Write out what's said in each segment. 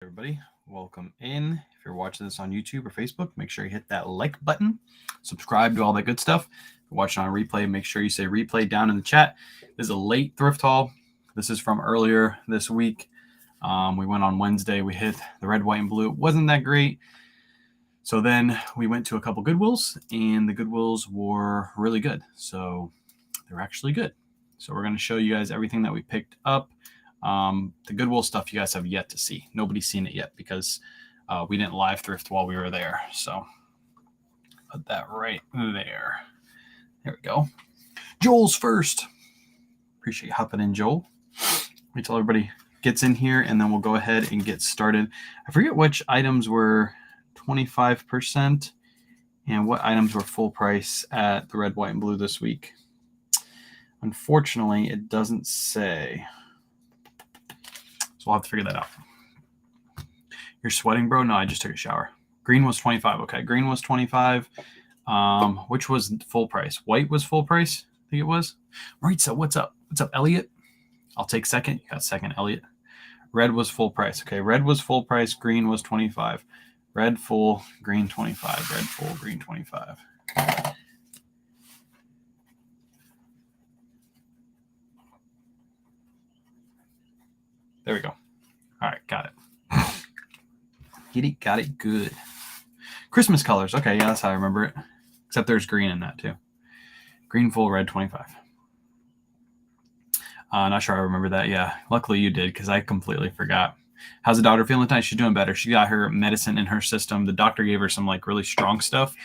Everybody, welcome in. If you're watching this on YouTube or Facebook, make sure you hit that like button, subscribe to all that good stuff. If you're watching on replay, make sure you say replay down in the chat. This is a late thrift haul. This is from earlier this week. We went on Wednesday. We hit the red, white, and blue. It wasn't that great. So then we went to a couple Goodwills, and the Goodwills were really good. So they're actually good. So we're going to show you guys everything that we picked up. The Goodwill stuff you guys have yet to see. Nobody's seen it yet because we didn't live thrift while we were there. So put that right there. There we go. Joel's first. Appreciate you hopping in, Joel. Wait till everybody gets in here, and then we'll go ahead and get started. I forget which items were 25% and what items were full price at the red, white, and blue this week. Unfortunately, it doesn't say. So we'll have to figure that out. You're sweating, bro? No, I just took a shower. Green was 25. Okay, green was 25. Which was full price? White was full price, I think it was. Maritza, what's up? What's up, Elliot? I'll take second. You got second, Elliot. Red was full price. Okay, red was full price. Green was 25. Red full, green 25. Red full, green 25. There we go. All right, got it. Got it good. Christmas colors. Okay, yeah, that's how I remember it. Except there's green in that too. Green full, red 25. Not sure I remember that. Yeah, luckily you did because I completely forgot. How's the daughter feeling tonight? She's doing better. She got her medicine in her system. The doctor gave her some like really strong stuff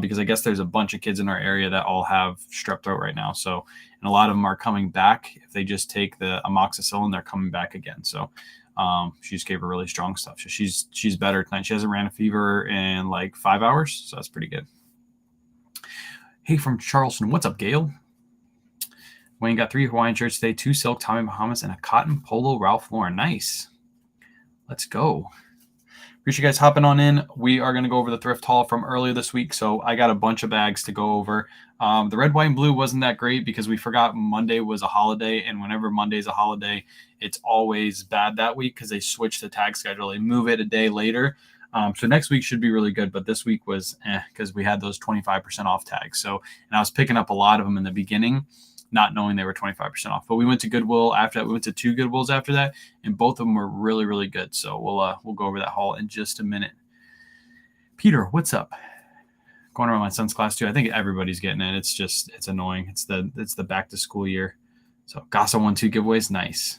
because I guess there's a bunch of kids in our area that all have strep throat right now. So, and a lot of them are coming back. If they just take the amoxicillin, they're coming back again. So she just gave her really strong stuff. So she's better tonight. She hasn't ran a fever in like 5 hours. So that's pretty good. Hey, from Charleston. What's up, Gail? Wayne got 3 Hawaiian shirts today, 2 silk Tommy Bahamas, and a cotton polo Ralph Lauren. Nice. Let's go. Appreciate you guys hopping on in. We are going to go over the thrift haul from earlier this week. So I got a bunch of bags to go over. The red, white, and blue wasn't that great because we forgot Monday was a holiday. And whenever Monday's a holiday, it's always bad that week because they switch the tag schedule. They move it a day later. So next week should be really good. But this week was because we had those 25% off tags. So, and I was picking up a lot of them in the beginning, not knowing they were 25% off. But we went to Goodwill after that. We went to 2 Goodwills after that, and both of them were really, really good. So we'll go over that haul in just a minute. Peter, what's up? Going around my son's class too. I think everybody's getting it. It's annoying. It's the back to school year. So Gasa 1-2 giveaways. Nice.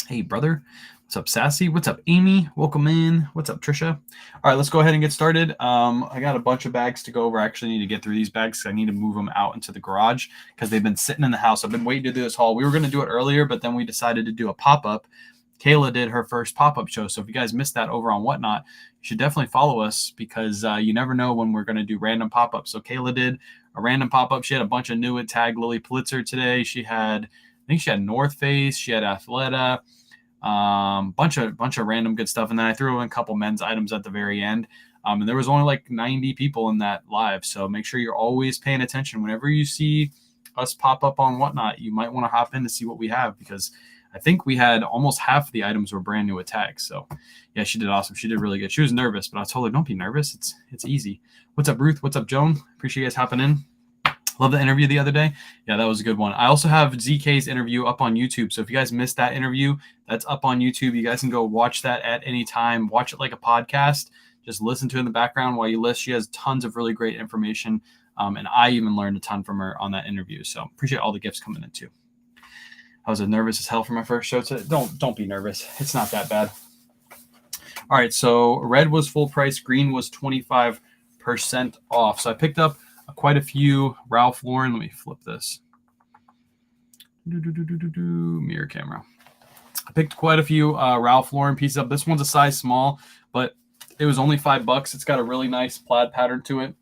Hey, brother. What's up, Sassy? What's up, Amy? Welcome in. What's up, Trisha? All right, let's go ahead and get started. I got a bunch of bags to go over. I actually need to get through these bags because I need to move them out into the garage because they've been sitting in the house. I've been waiting to do this haul. We were going to do it earlier, but then we decided to do a pop-up. Kayla did her first pop-up show. So if you guys missed that over on Whatnot, you should definitely follow us because you never know when we're going to do random pop-ups. So Kayla did a random pop-up. She had a bunch of new tag Lily Pulitzer today. I think she had North Face. She had Athleta. Bunch of random good stuff. And then I threw in a couple men's items at the very end. And there was only like 90 people in that live. So make sure you're always paying attention. Whenever you see us pop up on Whatnot, you might want to hop in to see what we have because I think we had almost half the items were brand new with tags. So yeah, she did awesome. She did really good. She was nervous, but I told her, don't be nervous. It's easy. What's up, Ruth? What's up, Joan? Appreciate you guys hopping in. Love the interview the other day. Yeah, that was a good one. I also have ZK's interview up on YouTube. So if you guys missed that interview, that's up on YouTube. You guys can go watch that at any time. Watch it like a podcast. Just listen to it in the background while you list. She has tons of really great information. And I even learned a ton from her on that interview. So appreciate all the gifts coming in too. I was nervous as hell for my first show today. Don't be nervous. It's not that bad. All right, so red was full price. Green was 25% off. So I picked up quite a few Ralph Lauren. Let me flip this. Mirror camera. I picked quite a few Ralph Lauren pieces up. This one's a size small, but it was only $5. It's got a really nice plaid pattern to it.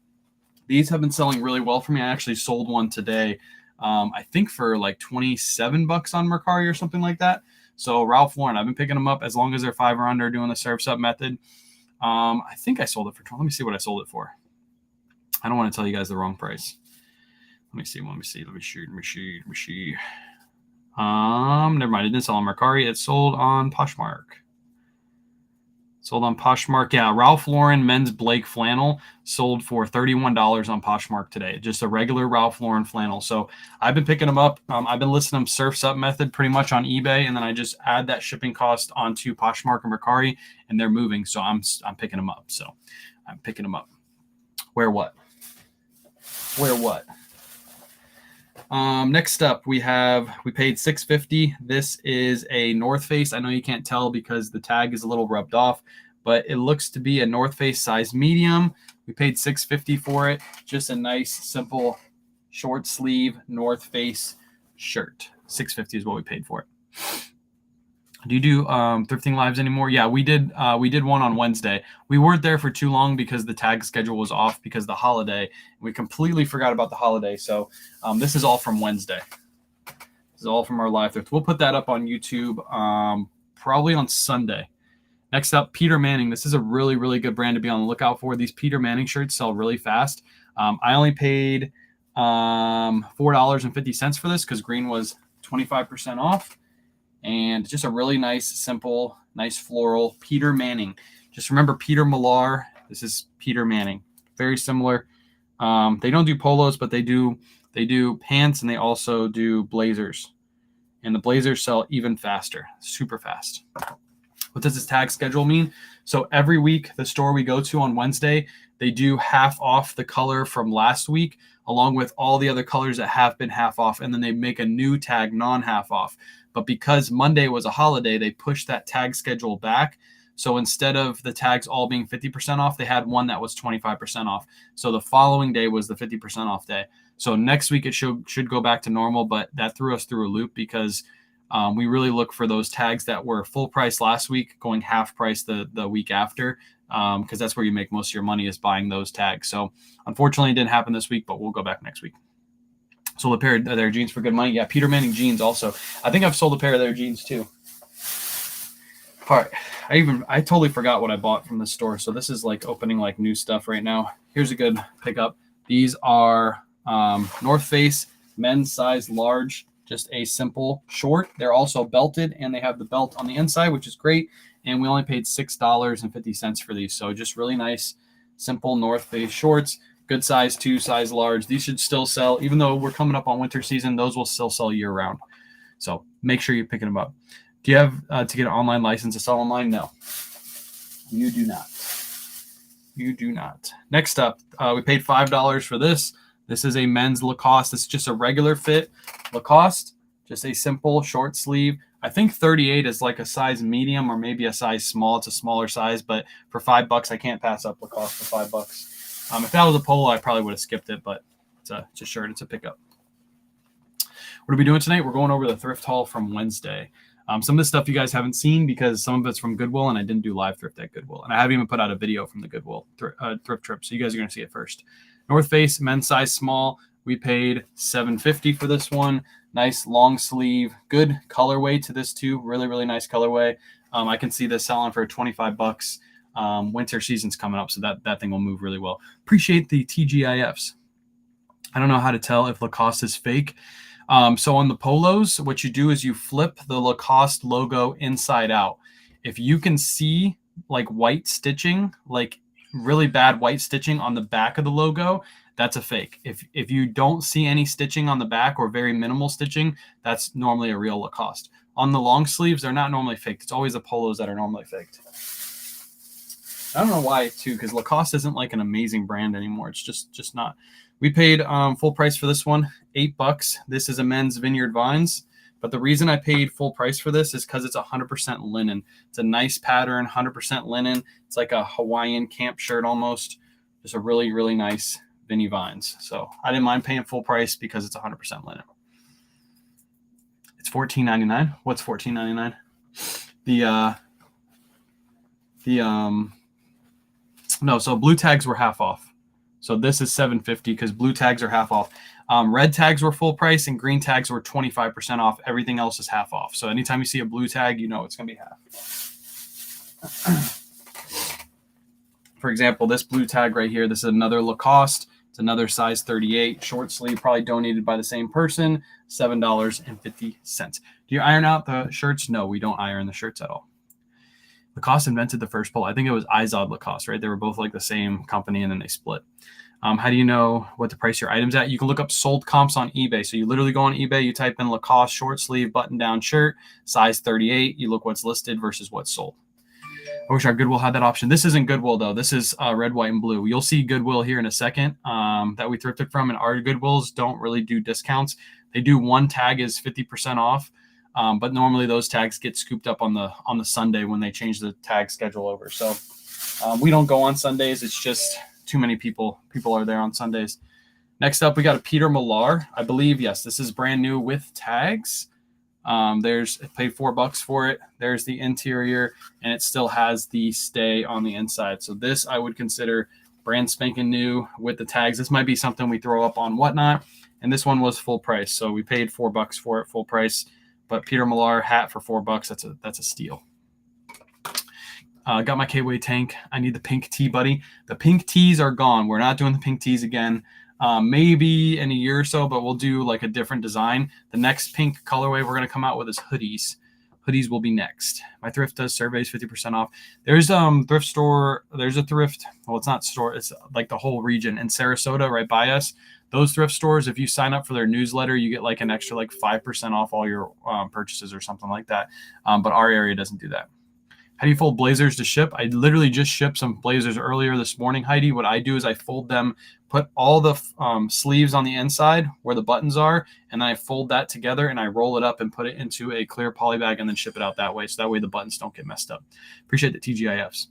These have been selling really well for me. I actually sold one today. I think for like $27 on Mercari or something like that. So Ralph Lauren, I've been picking them up as long as they're 5 or under doing the surf's up method. I think I sold it for 20. Let me see what I sold it for. I don't want to tell you guys the wrong price. Let me see. Never mind. It didn't sell on Mercari. It sold on Poshmark. Sold on Poshmark. Yeah, Ralph Lauren men's Blake flannel sold for $31 on Poshmark today. Just a regular Ralph Lauren flannel. So I've been picking them up. I've been listing them Surf's Up method pretty much on eBay, and then I just add that shipping cost onto Poshmark and Mercari, and they're moving. So I'm picking them up. So I'm picking them up. Where what? Next up, we paid $6.50. This is a North Face. I know you can't tell because the tag is a little rubbed off, but it looks to be a North Face size medium. We paid $6.50 for it. Just a nice, simple, short sleeve North Face shirt. $6.50 is what we paid for it. Do you do thrifting lives anymore? Yeah, we did one on Wednesday. We weren't there for too long because the tag schedule was off because of the holiday. We completely forgot about the holiday. So this is all from Wednesday. This is all from our live thrift. We'll put that up on YouTube probably on Sunday. Next up, Peter Manning. This is a really, really good brand to be on the lookout for. These Peter Manning shirts sell really fast. I only paid $4.50 for this because green was 25% off. And just a really nice, simple, nice floral Peter Manning. Just remember Peter Millar. This is Peter Manning. Very similar. They don't do polos, but they do pants, and they also do blazers. And the blazers sell even faster, super fast. What does this tag schedule mean? So every week, the store we go to on Wednesday, they do half off the color from last week, along with all the other colors that have been half off, and then they make a new tag non-half off. But because Monday was a holiday, they pushed that tag schedule back. So instead of the tags all being 50% off, they had one that was 25% off. So the following day was the 50% off day. So next week it should go back to normal, but that threw us through a loop because we really look for those tags that were full price last week going half price the week after, because that's where you make most of your money is buying those tags. So unfortunately it didn't happen this week, but we'll go back next week. Sold a pair of their jeans for good money. Yeah, Peter Manning jeans also. I think I've sold a pair of their jeans too. All right. I totally forgot what I bought from the store. So this is like opening like new stuff right now. Here's a good pickup. These are North Face men's size large, just a simple short. They're also belted and they have the belt on the inside, which is great. And we only paid $6.50 for these. So just really nice, simple North Face shorts. Good size 2, size large. These should still sell, even though we're coming up on winter season, those will still sell year round. So make sure you're picking them up. Do you have to get an online license to sell online? No, you do not. You do not. Next up, we paid $5 for this. This is a men's Lacoste. It's just a regular fit Lacoste, just a simple short sleeve. I think 38 is like a size medium or maybe a size small. It's a smaller size, but for $5, I can't pass up Lacoste for $5. If that was a polo, I probably would have skipped it, but it's a shirt. It's a pickup. What are we doing tonight? We're going over the thrift haul from Wednesday. Some of this stuff you guys haven't seen because some of it's from Goodwill, and I didn't do live thrift at Goodwill. And I haven't even put out a video from the Goodwill thrift trip, so you guys are going to see it first. North Face, men's size small. We paid $7.50 for this one. Nice long sleeve, good colorway to this too. Really, really nice colorway. I can see this selling for $25. Winter season's coming up, so that thing will move really well. Appreciate the TGIFs. I don't know how to tell if Lacoste is fake. So on the polos, what you do is you flip the Lacoste logo inside out. If you can see like white stitching, like really bad white stitching on the back of the logo, that's a fake. If you don't see any stitching on the back or very minimal stitching, that's normally a real Lacoste. On the long sleeves, they're not normally faked. It's always the polos that are normally faked. I don't know why too, because Lacoste isn't like an amazing brand anymore. It's just not. We paid full price for this one, $8. This is a men's Vineyard Vines. But the reason I paid full price for this is because it's 100% linen. It's a nice pattern, 100% linen. It's like a Hawaiian camp shirt almost. Just a really, really nice Vinny Vines. So I didn't mind paying full price because it's 100% linen. It's $14.99. What's $14.99? No, so blue tags were half off. So this is $7.50 because blue tags are half off. Red tags were full price and green tags were 25% off. Everything else is half off. So anytime you see a blue tag, you know it's going to be half. For example, this blue tag right here, this is another Lacoste. It's another size 38, short sleeve, probably donated by the same person, $7.50. Do you iron out the shirts? No, we don't iron the shirts at all. Lacoste invented the first polo. I think it was Izod Lacoste, right? They were both like the same company and then they split. How do you know what to price your items at? You can look up sold comps on eBay. So you literally go on eBay, you type in Lacoste short sleeve button down shirt, size 38. You look what's listed versus what's sold. I wish our Goodwill had that option. This isn't Goodwill though. This is red, white, and blue. You'll see Goodwill here in a second that we thrifted from, and our Goodwills don't really do discounts. They do one tag is 50% off, but normally those tags get scooped up on the Sunday when they change the tag schedule over. So we don't go on Sundays. It's just too many people are there on Sundays. Next up, we got a Peter Millar. I believe, yes, this is brand new with tags. I paid $4 for it. There's the interior, and it still has the stay on the inside. So this I would consider brand spanking new with the tags. This might be something we throw up on Whatnot, and this one was full price. So we paid $4 for it, full price. But Peter Millar hat for $4, that's a steal. Got my K-Way tank. I need the pink tee, buddy. The pink tees are gone. We're not doing the pink tees again. Maybe in a year or so, but we'll do like a different design. The next pink colorway we're going to come out with is hoodies. Hoodies will be next. My thrift does surveys 50% off. There's thrift store. There's a thrift. Well, it's not store. It's like the whole region in Sarasota right by us. Those thrift stores, if you sign up for their newsletter, you get like an extra like 5% off all your purchases or something like that. But our area doesn't do that. How do you fold blazers to ship? I literally just shipped some blazers earlier this morning, Heidi. What I do is I fold them, put all the sleeves on the inside where the buttons are, and then I fold that together and I roll it up and put it into a clear poly bag and then ship it out that way. So that way the buttons don't get messed up. Appreciate the TGIFs.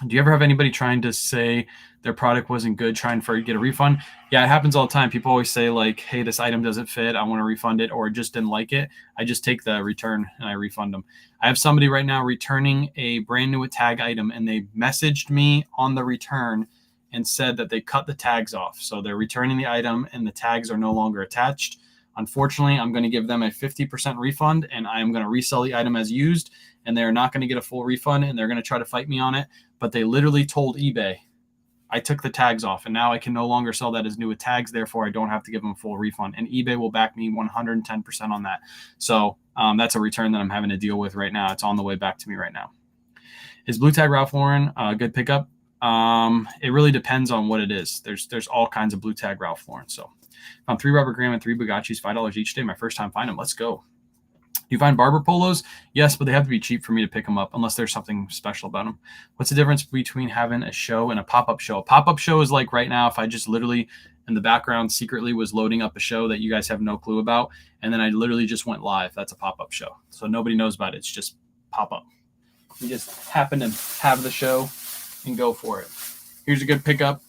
Do you ever have anybody trying to say their product wasn't good, trying to get a refund? Yeah, it happens all the time. People always say like, hey, this item doesn't fit. I want to refund it, or just didn't like it. I just take the return and I refund them. I have somebody right now returning a brand new tag item, and they messaged me on the return and said that they cut the tags off. So they're returning the item and the tags are no longer attached. Unfortunately, I'm going to give them a 50% refund, and I'm going to resell the item as used, and they're not going to get a full refund, and they're going to try to fight me on it. But they literally told eBay, I took the tags off, and now I can no longer sell that as new with tags. Therefore, I don't have to give them a full refund. And eBay will back me 110% on that. So that's a return that I'm having to deal with right now. It's on the way back to me right now. Is blue tag Ralph Lauren a good pickup? It really depends on what it is. There's all kinds of blue tag Ralph Lauren. So found 3 Robert Graham and 3 Bugacci's, $5 each day. My first time finding them. Let's go. Do you find barber polos? Yes, but they have to be cheap for me to pick them up unless there's something special about them. What's the difference between having a show and a pop-up show? A pop-up show is like right now, if I just literally in the background secretly was loading up a show that you guys have no clue about, and then I literally just went live. That's a pop-up show. So nobody knows about it. It's just pop-up. You just happen to have the show and go for it. Here's a good pickup.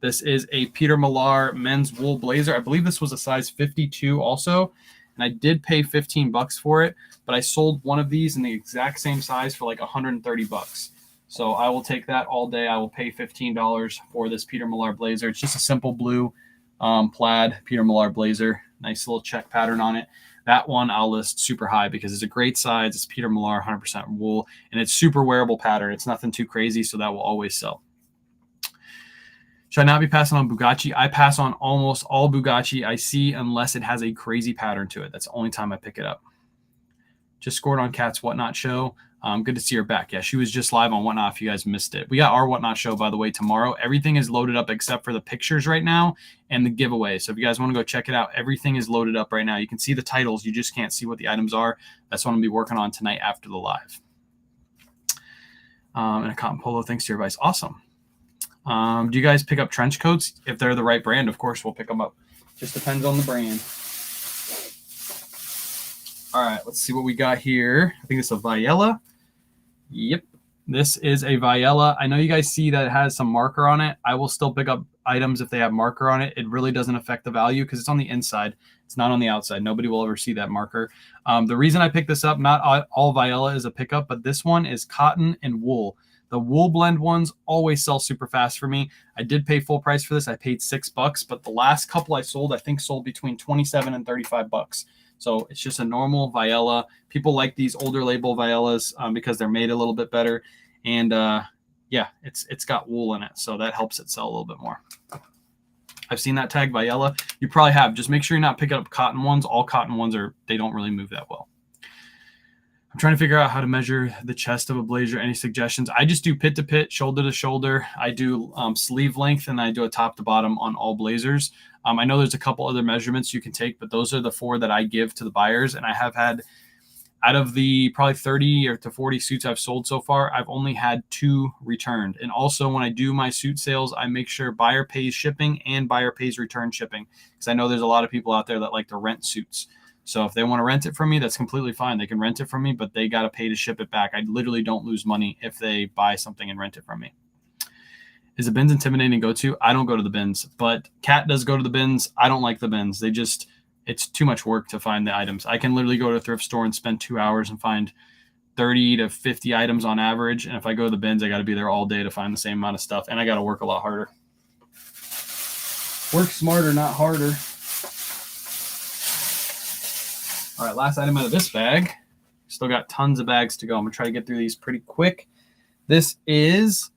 This is a Peter Millar men's wool blazer. I believe this was a size 52 also. And I did pay $15 for it, but I sold one of these in the exact same size for like $130. So I will take that all day. I will pay $15 for this Peter Millar blazer. It's just a simple blue plaid Peter Millar blazer. Nice little check pattern on it. That one I'll list super high because it's a great size. It's Peter Millar, 100% wool, and it's super wearable pattern. It's nothing too crazy, so that will always sell. Should I not be passing on Bugatti? I pass on almost all Bugatti I see unless it has a crazy pattern to it. That's the only time I pick it up. Just scored on Kat's Whatnot show. Good to see her back. Yeah, she was just live on Whatnot if you guys missed it. We got our Whatnot show, by the way, tomorrow. Everything is loaded up except for the pictures right now and the giveaway. So if you guys want to go check it out, everything is loaded up right now. You can see the titles. You just can't see what the items are. That's what I'm going to be working on tonight after the live. And a cotton polo, thanks to your advice. Awesome. Do you guys pick up trench coats? If they're the right brand, of course, we'll pick them up. Just depends on the brand. All right, let's see what we got here. I think it's a Viella. Yep, this is a Viella. I know you guys see that it has some marker on it. I will still pick up items if they have marker on it. It really doesn't affect the value because it's on the inside. It's not on the outside. Nobody will ever see that marker. The reason I picked this up, not all Viella is a pickup, but this one is cotton and wool. The wool blend ones always sell super fast for me. I did pay full price for this. I paid $6, but the last couple I sold, I think sold between $27 and $35. So it's just a normal Viella. People like these older label Viellas because they're made a little bit better. And yeah, it's got wool in it. So that helps it sell a little bit more. I've seen that tag Viella. You probably have. Just make sure you're not picking up cotton ones. All cotton ones they don't really move that well. I'm I'm trying to figure out how to measure the chest of a blazer. Any suggestions? I just do pit to pit, shoulder to shoulder. I do sleeve length, and I do a top to bottom on all blazers. I know there's a couple other measurements you can take, but those are the 4 that I give to the buyers. And I have had, out of the probably 30 or to 40 suits I've sold so far, I've only had 2 returned. And also when I do my suit sales, I make sure buyer pays shipping and buyer pays return shipping, because I know there's a lot of people out there that like to rent suits. So if they want to rent it from me, that's completely fine. They can rent it from me, but they got to pay to ship it back. I literally don't lose money if they buy something and rent it from me. Is the bins intimidating to go to? I don't go to the bins, but Kat does go to the bins. I don't like the bins. It's too much work to find the items. I can literally go to a thrift store and spend 2 hours and find 30 to 50 items on average. And if I go to the bins, I got to be there all day to find the same amount of stuff. And I got to work a lot harder. Work smarter, not harder. All right, last item out of this bag. Still got tons of bags to go. I'm going to try to get through these pretty quick. This is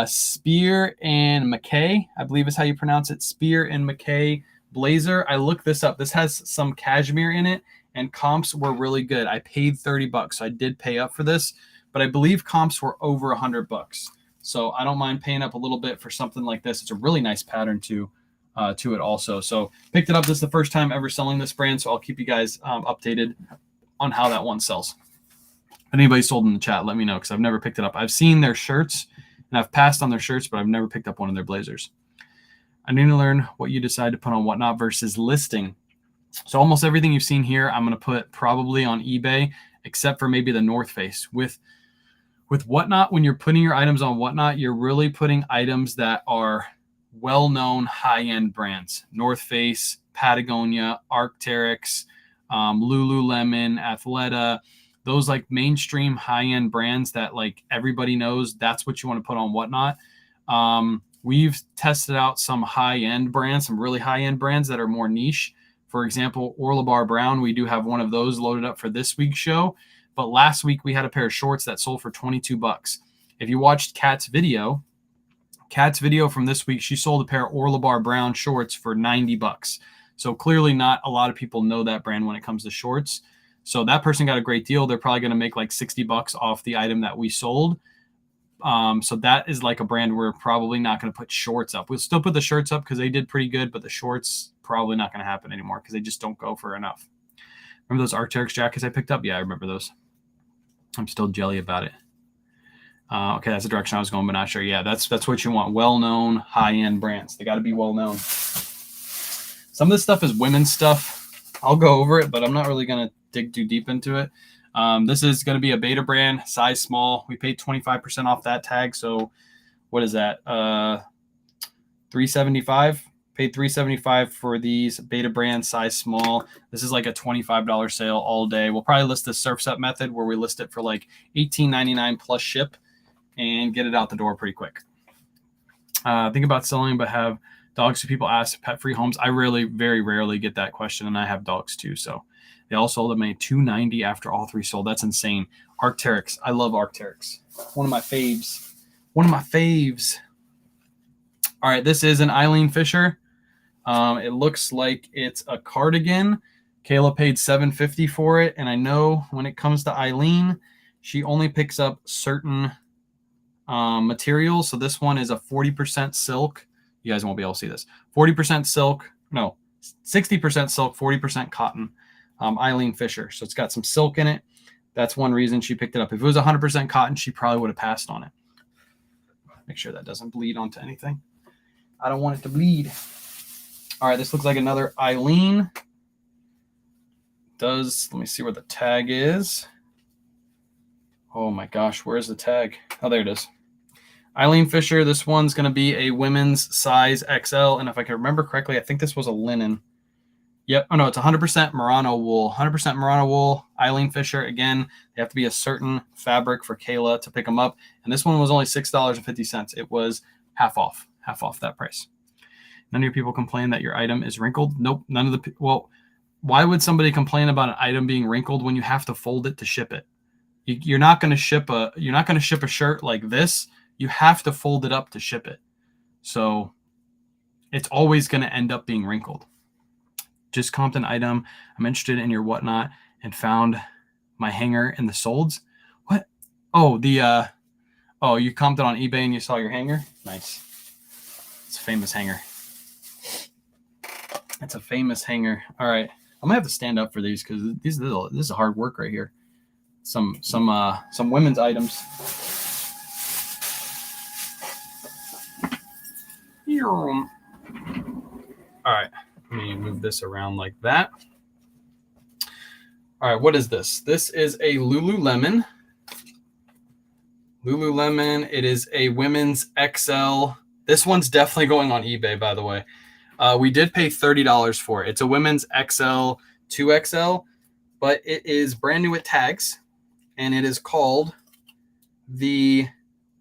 Spear and McKay, I believe is how you pronounce it. Spear and McKay blazer. I looked this up. This has some cashmere in it, and comps were really good. I paid $30, so I did pay up for this, but I believe comps were over $100. So I don't mind paying up a little bit for something like this. It's a really nice pattern to it also. So picked it up. This is the first time ever selling this brand, so I'll keep you guys updated on how that one sells. If anybody sold in the chat, let me know, because I've never picked it up. I've seen their shirts, and I've passed on their shirts, but I've never picked up one of their blazers. I need to learn what you decide to put on Whatnot versus listing. So almost everything you've seen here, I'm going to put probably on eBay, except for maybe the North Face. With Whatnot, when you're putting your items on Whatnot, you're really putting items that are well-known high-end brands. North Face, Patagonia, Arc'teryx, Lululemon, Athleta, those like mainstream high-end brands that like everybody knows. That's what you want to put on Whatnot. We've tested out some high-end brands, some really high-end brands that are more niche. For example, Orla Bar Brown, we do have one of those loaded up for this week's show. But last week we had a pair of shorts that sold for $22. If you watched Kat's video from this week, she sold a pair of Orla Bar Brown shorts for $90. So clearly not a lot of people know that brand when it comes to shorts. So that person got a great deal. They're probably going to make like $60 off the item that we sold. So that is like a brand we're probably not going to put shorts up. We'll still put the shirts up because they did pretty good, but the shorts probably not going to happen anymore because they just don't go for enough. Remember those Arc'teryx jackets I picked up? Yeah, I remember those. I'm still jelly about it. Okay, that's the direction I was going, but not sure. Yeah, that's what you want. Well-known, high-end brands. They got to be well-known. Some of this stuff is women's stuff. I'll go over it, but I'm not really going to dig too deep into it. This is going to be a beta brand, size small. We paid 25% off that tag. So what is that? $375. Paid $375 for these beta brand, size small. This is like a $25 sale all day. We'll probably list the Surf's Up method where we list it for like $18.99 plus ship and get it out the door pretty quick. Think about selling, but have dogs. So people ask pet-free homes. I very rarely get that question, and I have dogs too. So they all sold at me $290 after all 3 sold. That's insane. Arc'teryx. I love Arc'teryx. One of my faves. All right, this is an Eileen Fisher. It looks like it's a cardigan. Kayla paid $750 for it, and I know when it comes to Eileen, she only picks up certain materials. So this one is a 40% silk. You guys won't be able to see this. 40% silk. No, 60% silk, 40% cotton. Eileen Fisher. So it's got some silk in it. That's one reason she picked it up. If it was 100% cotton, she probably would have passed on it. Make sure that doesn't bleed onto anything. I don't want it to bleed. All right, this looks like another Eileen. Let me see where the tag is. Oh my gosh, where's the tag? Oh, there it is. Eileen Fisher. This one's going to be a women's size XL. And if I can remember correctly, I think this was a linen. Yep. Oh, no, it's 100% Murano wool. 100% Murano wool. Eileen Fisher. Again, they have to be a certain fabric for Kayla to pick them up. And this one was only $6.50. It was half off that price. None of your people complain that your item is wrinkled. Nope. None of the well, why would somebody complain about an item being wrinkled when you have to fold it to ship it? You're not going to ship a shirt like this. You have to fold it up to ship it. So it's always going to end up being wrinkled. Just comped an item. I'm interested in your Whatnot and found my hanger in the solds. What? Oh, oh, you commented on eBay and you saw your hanger? Nice. It's a famous hanger. It's a famous hanger. All right. I'm gonna have to stand up for these because this is hard work right here. Some women's items. All right. Let me move this around like that. All right. What is this? This is a Lululemon. Lululemon. It is a women's XL. This one's definitely going on eBay, by the way. We did pay $30 for it. It's a women's XL, 2XL, but it is brand new with tags, and it is called the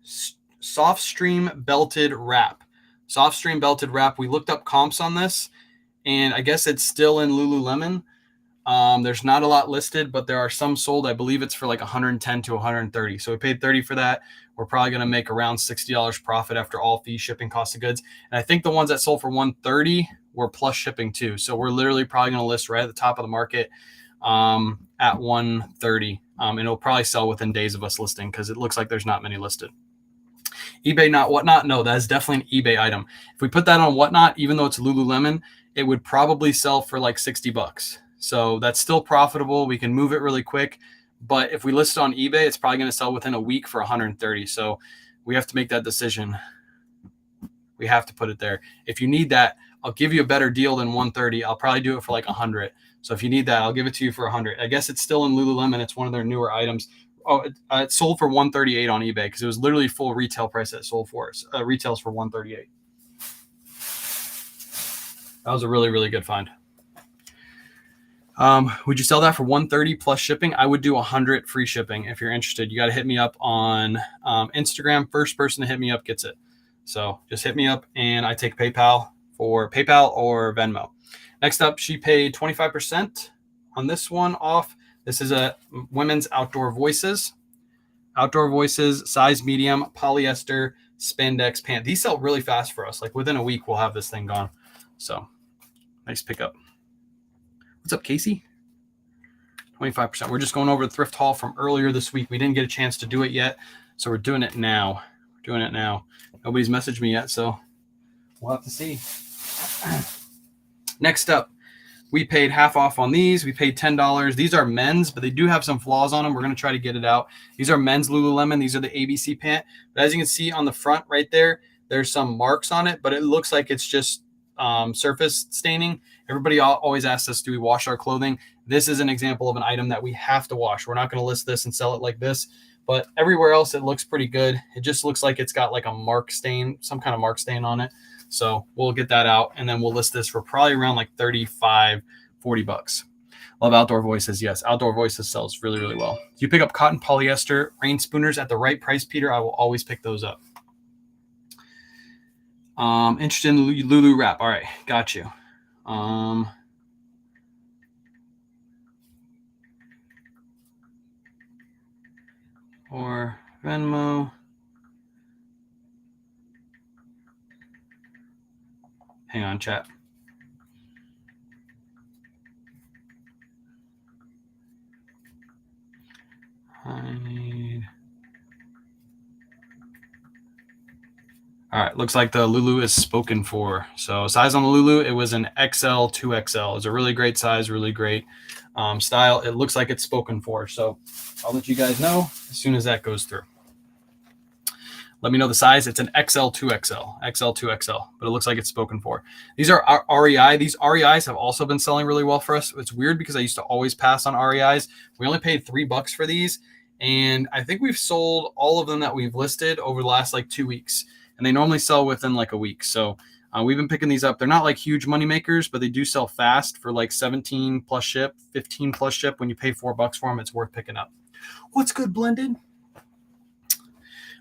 Soft Stream Belted Wrap. Soft Stream Belted Wrap. We looked up comps on this, and I guess it's still in Lululemon. There's not a lot listed, but there are some sold. I believe it's for like 110 to 130. So we paid 30 for that. We're probably going to make around $60 profit after all fees, shipping, cost of goods. And I think the ones that sold for 130 were plus shipping too. So we're literally probably going to list right at the top of the market at 130. And it'll probably sell within days of us listing because it looks like there's not many listed. eBay, not Whatnot. No, that is definitely an eBay item. If we put that on Whatnot, even though it's Lululemon, it would probably sell for like $60. So that's still profitable. We can move it really quick. But if we list it on eBay, it's probably going to sell within a week for 130. So we have to make that decision. We have to put it there. If you need that, I'll give you a better deal than 130. I'll probably do it for like 100. So if you need that, I'll give it to you for 100. I guess it's still in Lululemon. It's one of their newer items. Oh, it sold for 138 on eBay because it was literally full retail price that it sold for. Retails for 138. That was a really, really good find. Would you sell that for 130 plus shipping? I would do 100 free shipping. If you're interested, you got to hit me up on Instagram. First person to hit me up gets it. So just hit me up and I take PayPal or Venmo. Next up, she paid 25% on this one off. This is a women's Outdoor Voices. Outdoor Voices, size medium, polyester, spandex pant. These sell really fast for us. Like within a week, we'll have this thing gone. So nice pickup. What's up, Casey? 25%. We're just going over the thrift haul from earlier this week. We didn't get a chance to do it yet, so we're doing it now. Nobody's messaged me yet, so we'll have to see. Next up, we paid half off on these. We paid $10. These are men's, but they do have some flaws on them. We're going to try to get it out. These are men's Lululemon. These are the ABC pant. But as you can see on the front right there, there's some marks on it, but it looks like it's just surface staining. Everybody always asks us, do we wash our clothing? This is an example of an item that we have to wash. We're not going to list this and sell it like this, but everywhere else it looks pretty good. It just looks like it's got like a mark stain, some kind of mark stain on it. So we'll get that out and then we'll list this for probably around like $35, $40. Love Outdoor Voices. Yes, Outdoor Voices sells really, really well. If you pick up cotton polyester rain spooners at the right price, Peter, I will always pick those up. Interested in Lulu wrap. All right, got you. Or Venmo. Hang on, chat. I need. All right, looks like the Lulu is spoken for. So size on the Lulu, it was an XL, 2XL. It's a really great size, really great style. It looks like it's spoken for. So I'll let you guys know as soon as that goes through. Let me know the size. It's an XL, 2XL, XL, 2XL, but it looks like it's spoken for. These are REI. These REIs have also been selling really well for us. It's weird because I used to always pass on REIs. We only paid $3 for these. And I think we've sold all of them that we've listed over the last like 2 weeks. And they normally sell within like a week. So we've been picking these up. They're not like huge money makers, but they do sell fast for like 17 plus ship, 15 plus ship. When you pay $4 for them, it's worth picking up. What's good, Blended?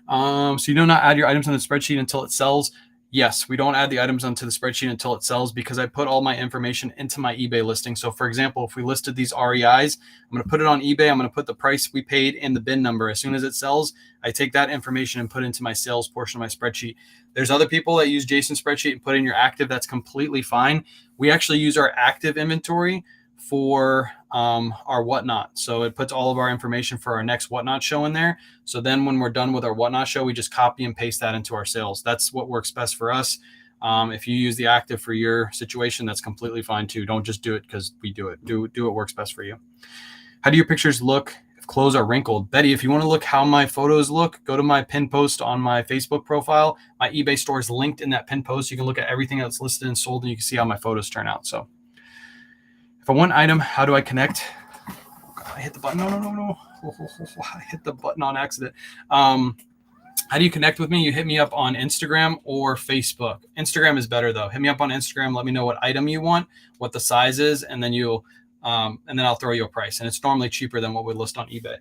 So you do not add your items on the spreadsheet until it sells. Yes, we don't add the items onto the spreadsheet until it sells because I put all my information into my eBay listing. So for example, if we listed these REIs, I'm going to put it on eBay. I'm going to put the price we paid and the bin number. As soon as it sells, I take that information and put it into my sales portion of my spreadsheet. There's other people that use Jason's spreadsheet and put in your active. That's completely fine. We actually use our active inventory for our Whatnot. So it puts all of our information for our next Whatnot show in there. So then when we're done with our Whatnot show, we just copy and paste that into our sales. That's what works best for us. If you use the active for your situation, that's completely fine too. Don't just do it because we do it. Do what works best for you. How do your pictures look if clothes are wrinkled? Betty, if you want to look how my photos look, go to my pin post on my Facebook profile. My eBay store is linked in that pin post. You can look at everything that's listed and sold, and you can see how my photos turn out. So if I want an item, how do I connect? Oh God, I hit the button. No. I hit the button on accident. How do you connect with me? You hit me up on Instagram or Facebook. Instagram is better though. Hit me up on Instagram. Let me know what item you want, what the size is, and then and then I'll throw you a price. And it's normally cheaper than what we list on eBay.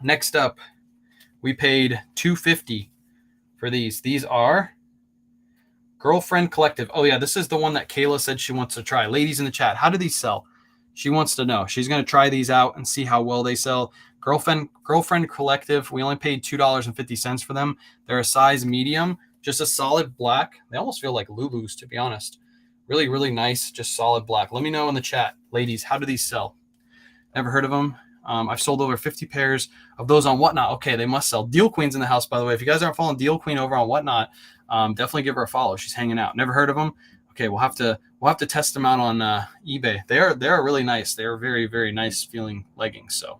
Next up, we paid $250 for these. These are Girlfriend Collective. Oh yeah, this is the one that Kayla said she wants to try. Ladies in the chat, how do these sell? She wants to know. She's going to try these out and see how well they sell. Girlfriend Collective, we only paid $2.50 for them. They're a size medium, just a solid black. They almost feel like Lulus, to be honest. Really, really nice, just solid black. Let me know in the chat, ladies, how do these sell? Never heard of them. I've sold over 50 pairs of those on Whatnot. Okay, they must sell. Deal Queen's in the house, by the way. If you guys aren't following Deal Queen over on Whatnot, definitely give her a follow. She's hanging out. Never heard of them. Okay, we'll have to test them out on eBay. They are really nice. They are very, very nice feeling leggings. So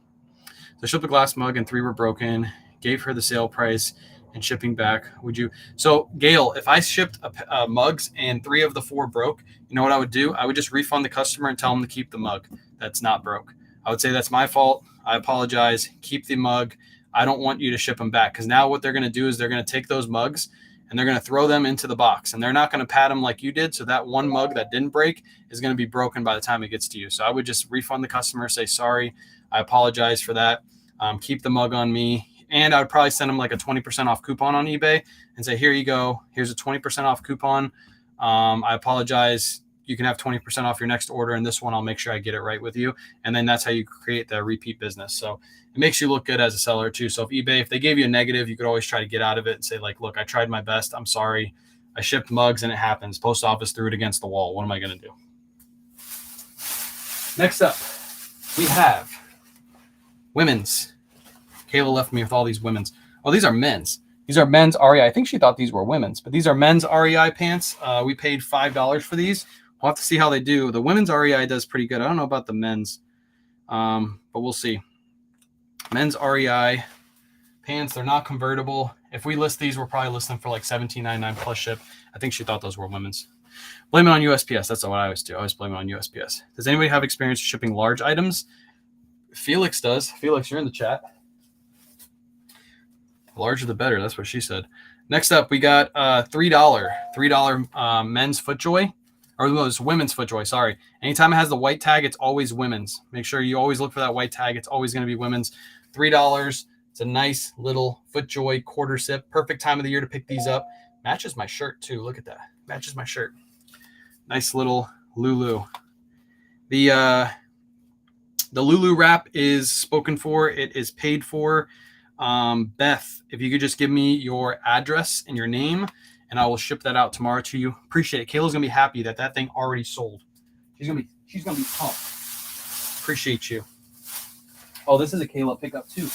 shipped a glass mug and 3 were broken. Gave her the sale price and shipping back. Would you? So Gail, if I shipped mugs and 3 of the 4 broke, you know what I would do? I would just refund the customer and tell them to keep the mug that's not broke. I would say that's my fault. I apologize. Keep the mug. I don't want you to ship them back, because now what they're going to do is they're going to take those mugs and they're going to throw them into the box, and they're not going to pad them like you did. So that one mug that didn't break is going to be broken by the time it gets to you. So I would just refund the customer, say, sorry, I apologize for that. Keep the mug on me. And I would probably send them like a 20% off coupon on eBay and say, here you go. Here's a 20% off coupon. I apologize. You can have 20% off your next order. And this one, I'll make sure I get it right with you. And then that's how you create the repeat business. So it makes you look good as a seller too. So if they gave you a negative, you could always try to get out of it and say like, look, I tried my best. I'm sorry. I shipped mugs and it happens. Post office threw it against the wall. What am I going to do? Next up, we have women's. Kayla left me with all these women's. Oh, these are men's. These are men's REI. I think she thought these were women's, but these are men's REI pants. We paid $5 for these. We'll have to see how they do. The women's REI does pretty good. I don't know about the men's, but we'll see. Men's REI pants. They're not convertible. If we list these, we'll probably list them for like $17.99 plus ship. I think she thought those were women's. Blame it on USPS. That's what I always do. I always blame it on USPS. Does anybody have experience shipping large items? Felix does. Felix, you're in the chat. The larger the better. That's what she said. Next up, we got $3 men's FootJoy. Or no, it's women's FootJoy. Sorry. Anytime it has the white tag, it's always women's. Make sure you always look for that white tag. It's always going to be women's. $3. It's a nice little FootJoy quarter sip. Perfect time of the year to pick these up. Matches my shirt too. Look at that. Matches my shirt. Nice little Lulu. The Lulu wrap is spoken for. It is paid for. Beth, if you could just give me your address and your name, and I will ship that out tomorrow to you. Appreciate it. Kayla's gonna be happy that thing already sold. She's gonna be pumped. Appreciate you. Oh, this is a Kayla pickup too.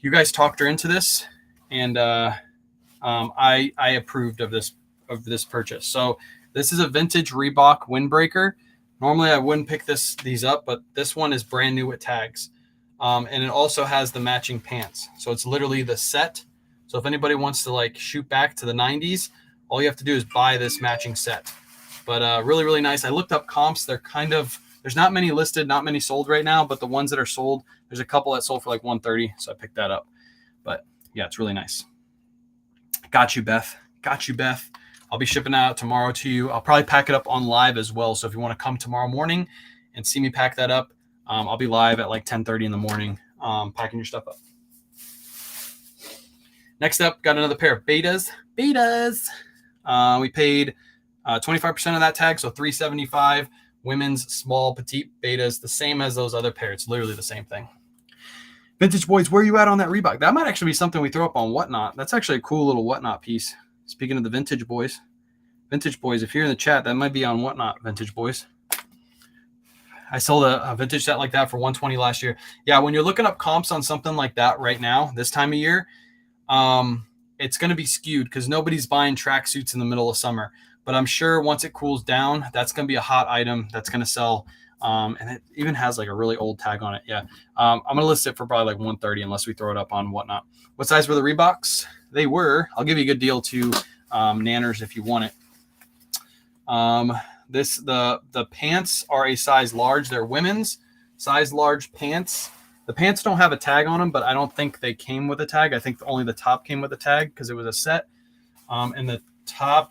You guys talked her into this, and I approved of this purchase. So this is a vintage Reebok windbreaker. Normally I wouldn't pick these up, but this one is brand new with tags. And it also has the matching pants. So it's literally the set. So if anybody wants to like shoot back to the 90s, all you have to do is buy this matching set. But really, really nice. I looked up comps. There's not many listed, not many sold right now, but the ones that are sold, there's a couple that sold for like $130. So I picked that up. But yeah, it's really nice. Got you, Beth. I'll be shipping that out tomorrow to you. I'll probably pack it up on live as well. So if you want to come tomorrow morning and see me pack that up, I'll be live at like 10:30 in the morning, packing your stuff up. Next up, got another pair of betas. We paid 25% of that tag, so $375. Women's small petite betas, the same as those other pairs. It's literally the same thing. Vintage boys, where are you at on that Reebok? That might actually be something we throw up on Whatnot. That's actually a cool little Whatnot piece. Speaking of the vintage boys, Vintage Boys, if you're in the chat, that might be on Whatnot, Vintage Boys. I sold a vintage set like that for $120 last year. Yeah, when you're looking up comps on something like that right now, this time of year, it's going to be skewed because nobody's buying tracksuits in the middle of summer. But I'm sure once it cools down, that's going to be a hot item that's going to sell. And it even has like a really old tag on it. Yeah. I'm going to list it for probably like $130 unless we throw it up on Whatnot. What size were the Reeboks? They were. I'll give you a good deal to Nanners if you want it. The pants are a size large. They're women's size large pants. The pants don't have a tag on them, but I don't think they came with a tag. I think only the top came with a tag because it was a set. And the top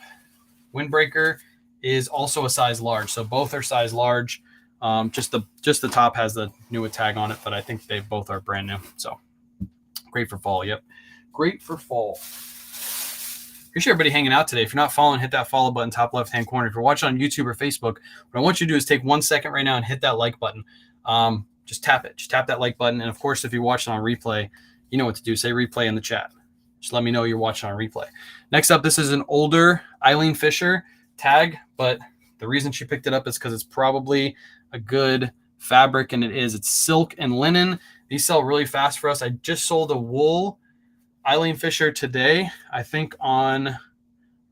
windbreaker is also a size large. So both are size large. Just the top has the newer tag on it, but I think they both are brand new. So great for fall. Yep. Great for fall. Appreciate everybody hanging out today. If you're not following, hit that follow button, top left-hand corner. If you're watching on YouTube or Facebook, what I want you to do is take 1 second right now and hit that like button. Just tap it. Just tap that like button. And, of course, if you're watching on replay, you know what to do. Say replay in the chat. Just let me know you're watching on replay. Next up, this is an older Eileen Fisher tag, but the reason she picked it up is because it's probably a good fabric, and it is. It's silk and linen. These sell really fast for us. I just sold a wool Eileen Fisher today, I think on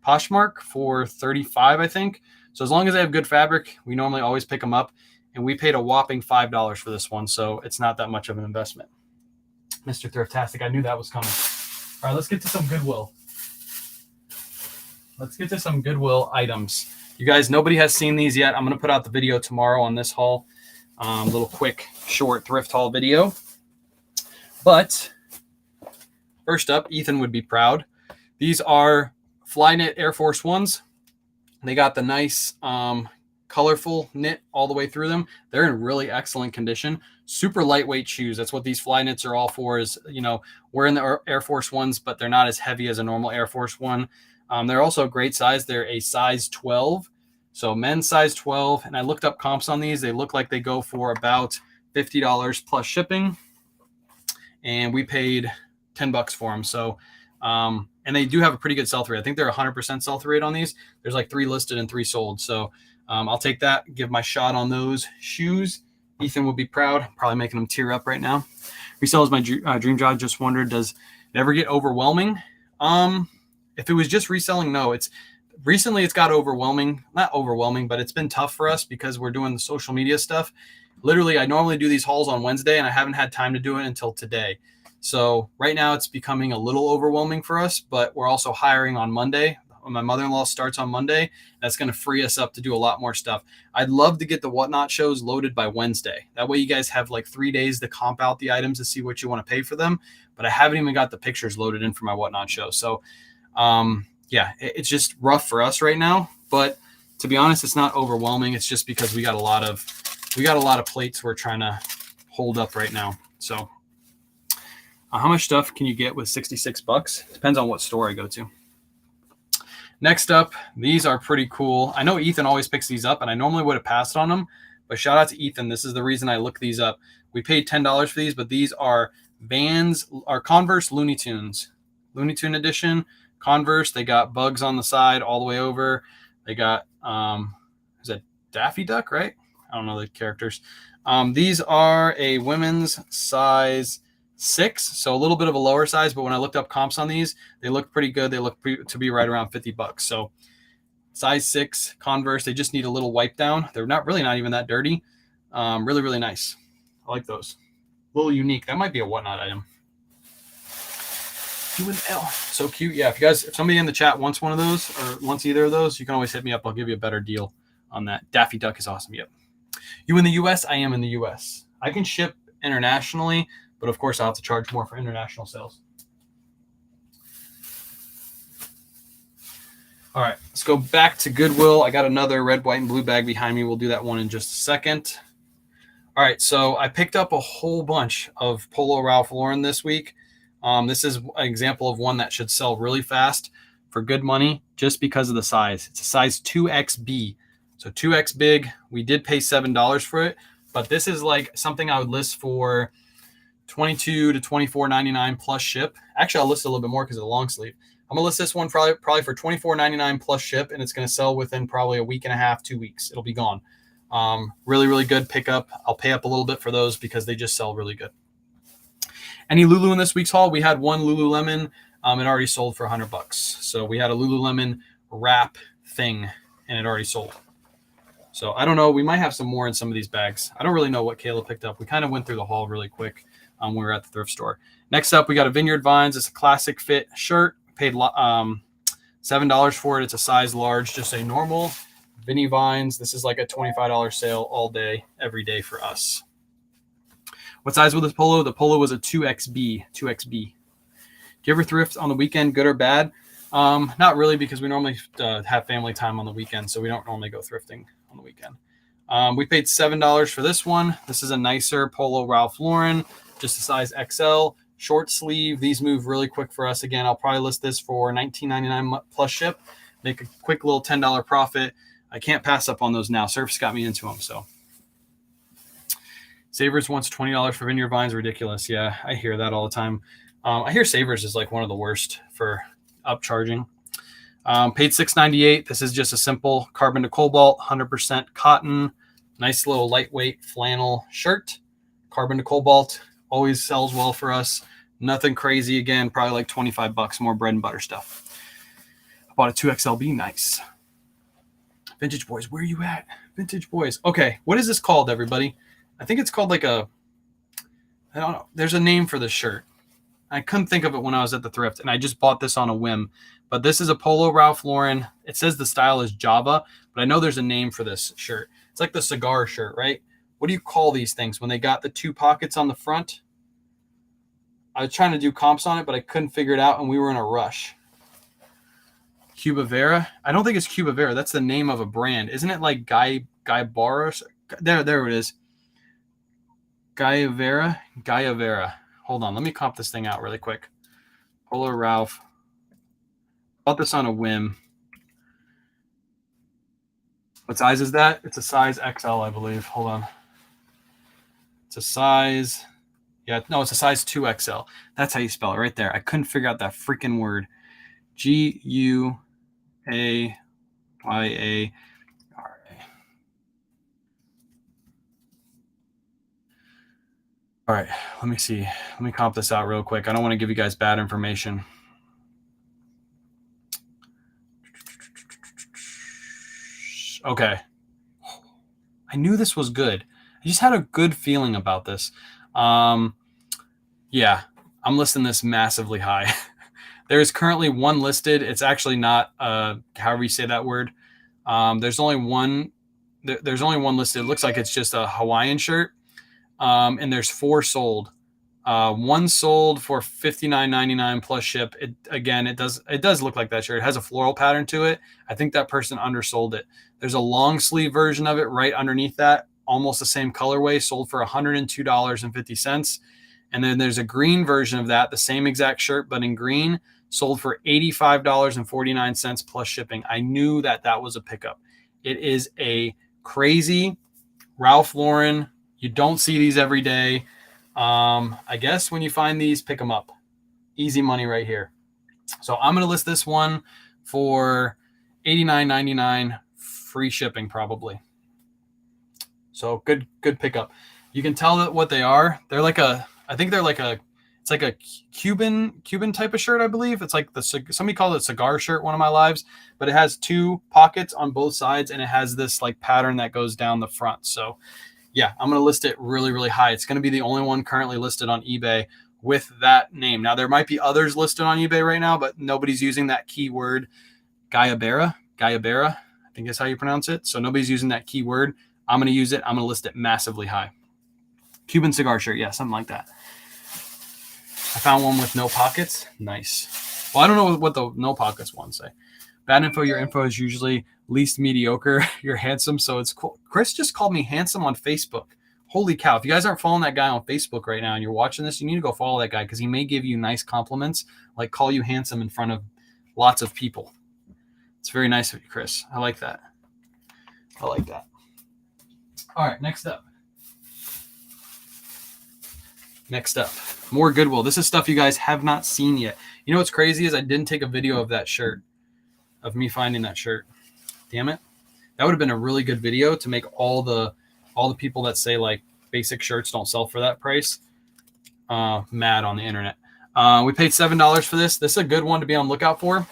Poshmark for $35, I think. So as long as they have good fabric, we normally always pick them up. And we paid a whopping $5 for this one, so it's not that much of an investment. Mr. Thriftastic, I knew that was coming. All right, let's get to some Goodwill. Let's get to some Goodwill items. You guys, nobody has seen these yet. I'm going to put out the video tomorrow on this haul. Little quick, short thrift haul video. But first up, Ethan would be proud. These are Flyknit Air Force Ones. They got the nice colorful knit all the way through them. They're in really excellent condition. Super lightweight shoes. That's what these Flyknits are all for is, you know, we're in the Air Force Ones, but they're not as heavy as a normal Air Force One. They're also a great size. They're a size 12. So men's size 12. And I looked up comps on these. They look like they go for about $50 plus shipping. And we paid $10 for them. So, and they do have a pretty good sell-through rate. I think they're 100% sell-through rate on these. There's like 3 listed and 3 sold. So I'll take that, give my shot on those shoes. Ethan will be proud. Probably making him tear up right now. Resell is my dream job. Just wondered, does it ever get overwhelming? If it was just reselling, no. Recently it's got overwhelming. Not overwhelming, but it's been tough for us because we're doing the social media stuff. Literally, I normally do these hauls on Wednesday, and I haven't had time to do it until today. So right now it's becoming a little overwhelming for us, but we're also hiring on Monday. My mother-in-law starts on Monday. That's going to free us up to do a lot more stuff. I'd love to get the Whatnot shows loaded by Wednesday. That way you guys have like 3 days to comp out the items to see what you want to pay for them. But I haven't even got the pictures loaded in for my Whatnot show. So yeah, it's just rough for us right now. But to be honest, it's not overwhelming. It's just because we got a lot of plates we're trying to hold up right now. So how much stuff can you get with $66? Depends on what store I go to. Next up, these are pretty cool. I know Ethan always picks these up, and I normally would have passed on them, but shout out to Ethan. This is the reason I look these up. We paid $10 for these, but these are Vans or Converse Looney Tunes. Looney Tune edition. Converse, they got bugs on the side all the way over. They got, is it Daffy Duck, right? I don't know the characters. These are a women's size 6, so a little bit of a lower size, but when I looked up comps on these, they look pretty good. They look to be right around $50. So size 6 Converse, they just need a little wipe down. They're not even that dirty. Really, really nice. I like those. A little unique. That might be a Whatnot item. Q&L. So cute. Yeah, if somebody in the chat wants one of those or wants either of those, you can always hit me up. I'll give you a better deal on that. Daffy Duck is awesome. Yep. You in the U.S.? I am in the U.S. I can ship internationally, but of course I'll have to charge more for international sales. All right, let's go back to Goodwill. I got another red, white, and blue bag behind me. We'll do that one in just a second. All right, so I picked up a whole bunch of Polo Ralph Lauren this week. This is an example of one that should sell really fast for good money just because of the size. It's a size 2XB, so 2X big. We did pay $7 for it, but this is like something I would list for $22 to $24.99 plus ship. Actually, I'll list a little bit more because of the long sleeve. I'm gonna list this one probably for $24.99 plus ship, and it's gonna sell within probably a week and a half, 2 weeks. It'll be gone. Really, really good pickup. I'll pay up a little bit for those because they just sell really good. Any Lulu in this week's haul? We had one Lululemon. It already sold for $100. So we had a Lululemon wrap thing, and it already sold. So I don't know. We might have some more in some of these bags. I don't really know what Kayla picked up. We kind of went through the haul really quick when we were at the thrift store. Next up, we got a Vineyard Vines. It's a classic fit shirt. Paid $7 for it. It's a size large, just a normal Vinny Vines. This is like a $25 sale all day, every day for us. What size was this polo? The polo was a 2XB. 2XB. Do you ever thrift on the weekend, good or bad? Not really, because we normally have family time on the weekend, so we don't normally go thrifting on the weekend. We paid $7 for this one. This is a nicer polo Ralph Lauren, just a size XL, short sleeve. These move really quick for us. Again, I'll probably list this for $19.99 plus ship. Make a quick little $10 profit. I can't pass up on those now. Surf's got me into them, so. Savers wants $20 for Vineyard Vines. Ridiculous. Yeah, I hear that all the time. I hear Savers is like one of the worst for upcharging. Paid $6.98. This is just a simple carbon to cobalt, 100% cotton. Nice little lightweight flannel shirt. Carbon to cobalt. Always sells well for us. Nothing crazy. Again, probably like $25. More bread and butter stuff. I bought a 2XLB. Nice. Vintage Boys, where are you at? Vintage Boys. Okay, what is this called, everybody? I think it's called like I don't know. There's a name for this shirt. I couldn't think of it when I was at the thrift, and I just bought this on a whim. But this is a polo Ralph Lauren. It says the style is Java, but I know there's a name for this shirt. It's like the cigar shirt, right? What do you call these things when they got the two pockets on the front? I was trying to do comps on it, but I couldn't figure it out, and we were in a rush. Cuba Vera? I don't think it's Cuba Vera. That's the name of a brand. Isn't it like Guy Barros? There it is. Gaia Vera. Hold on. Let me comp this thing out really quick. Polo Ralph. Bought this on a whim. What size is that? It's a size XL, I believe. Hold on. It's a size. Yeah, no, it's a size 2XL. That's how you spell it right there. I couldn't figure out that freaking word. Guayara. All right, let me see. Let me comp this out real quick. I don't want to give you guys bad information. Okay. I knew this was good. I just had a good feeling about this. Yeah, I'm listing this massively high. There is currently one listed. It's actually not, however you say that word. There's only one. There's only one listed. It looks like it's just a Hawaiian shirt. And there's 4 sold. One sold for $59.99 plus ship. It does look like that shirt. It has a floral pattern to it. I think that person undersold it. There's a long sleeve version of it right underneath that, almost the same colorway, sold for $102.50. And then there's a green version of that, the same exact shirt, but in green, sold for $85.49 plus shipping. I knew that was a pickup. It is a crazy Ralph Lauren. You don't see these every day. I guess when you find these, pick them up. Easy money right here. So I'm going to list this one for $89.99, free shipping probably. So good pickup. You can tell that what they are. They're like it's like a Cuban type of shirt, I believe. It's like somebody called it a cigar shirt one of my lives, but it has 2 pockets on both sides, and it has this like pattern that goes down the front. So yeah, I'm going to list it really, really high. It's going to be the only one currently listed on eBay with that name. Now, there might be others listed on eBay right now, but nobody's using that keyword Guayabera. I think is how you pronounce it. So nobody's using that keyword. I'm going to use it. I'm going to list it massively high. Cuban cigar shirt. Yeah, something like that. I found one with no pockets. Nice. Well, I don't know what the no pockets ones say. Bad info. Your info is usually least mediocre. You're handsome, so it's cool. Chris just called me handsome on Facebook. Holy cow. If you guys aren't following that guy on Facebook right now and you're watching this, you need to go follow that guy because he may give you nice compliments, like call you handsome in front of lots of people. It's very nice of you, Chris. I like that. All right, next up. More Goodwill. This is stuff you guys have not seen yet. You know what's crazy is I didn't take a video of that shirt, of me finding that shirt. Damn it. That would have been a really good video to make all the people that say like basic shirts don't sell for that price mad on the internet. We paid $7 for this. This is a good one to be on lookout for.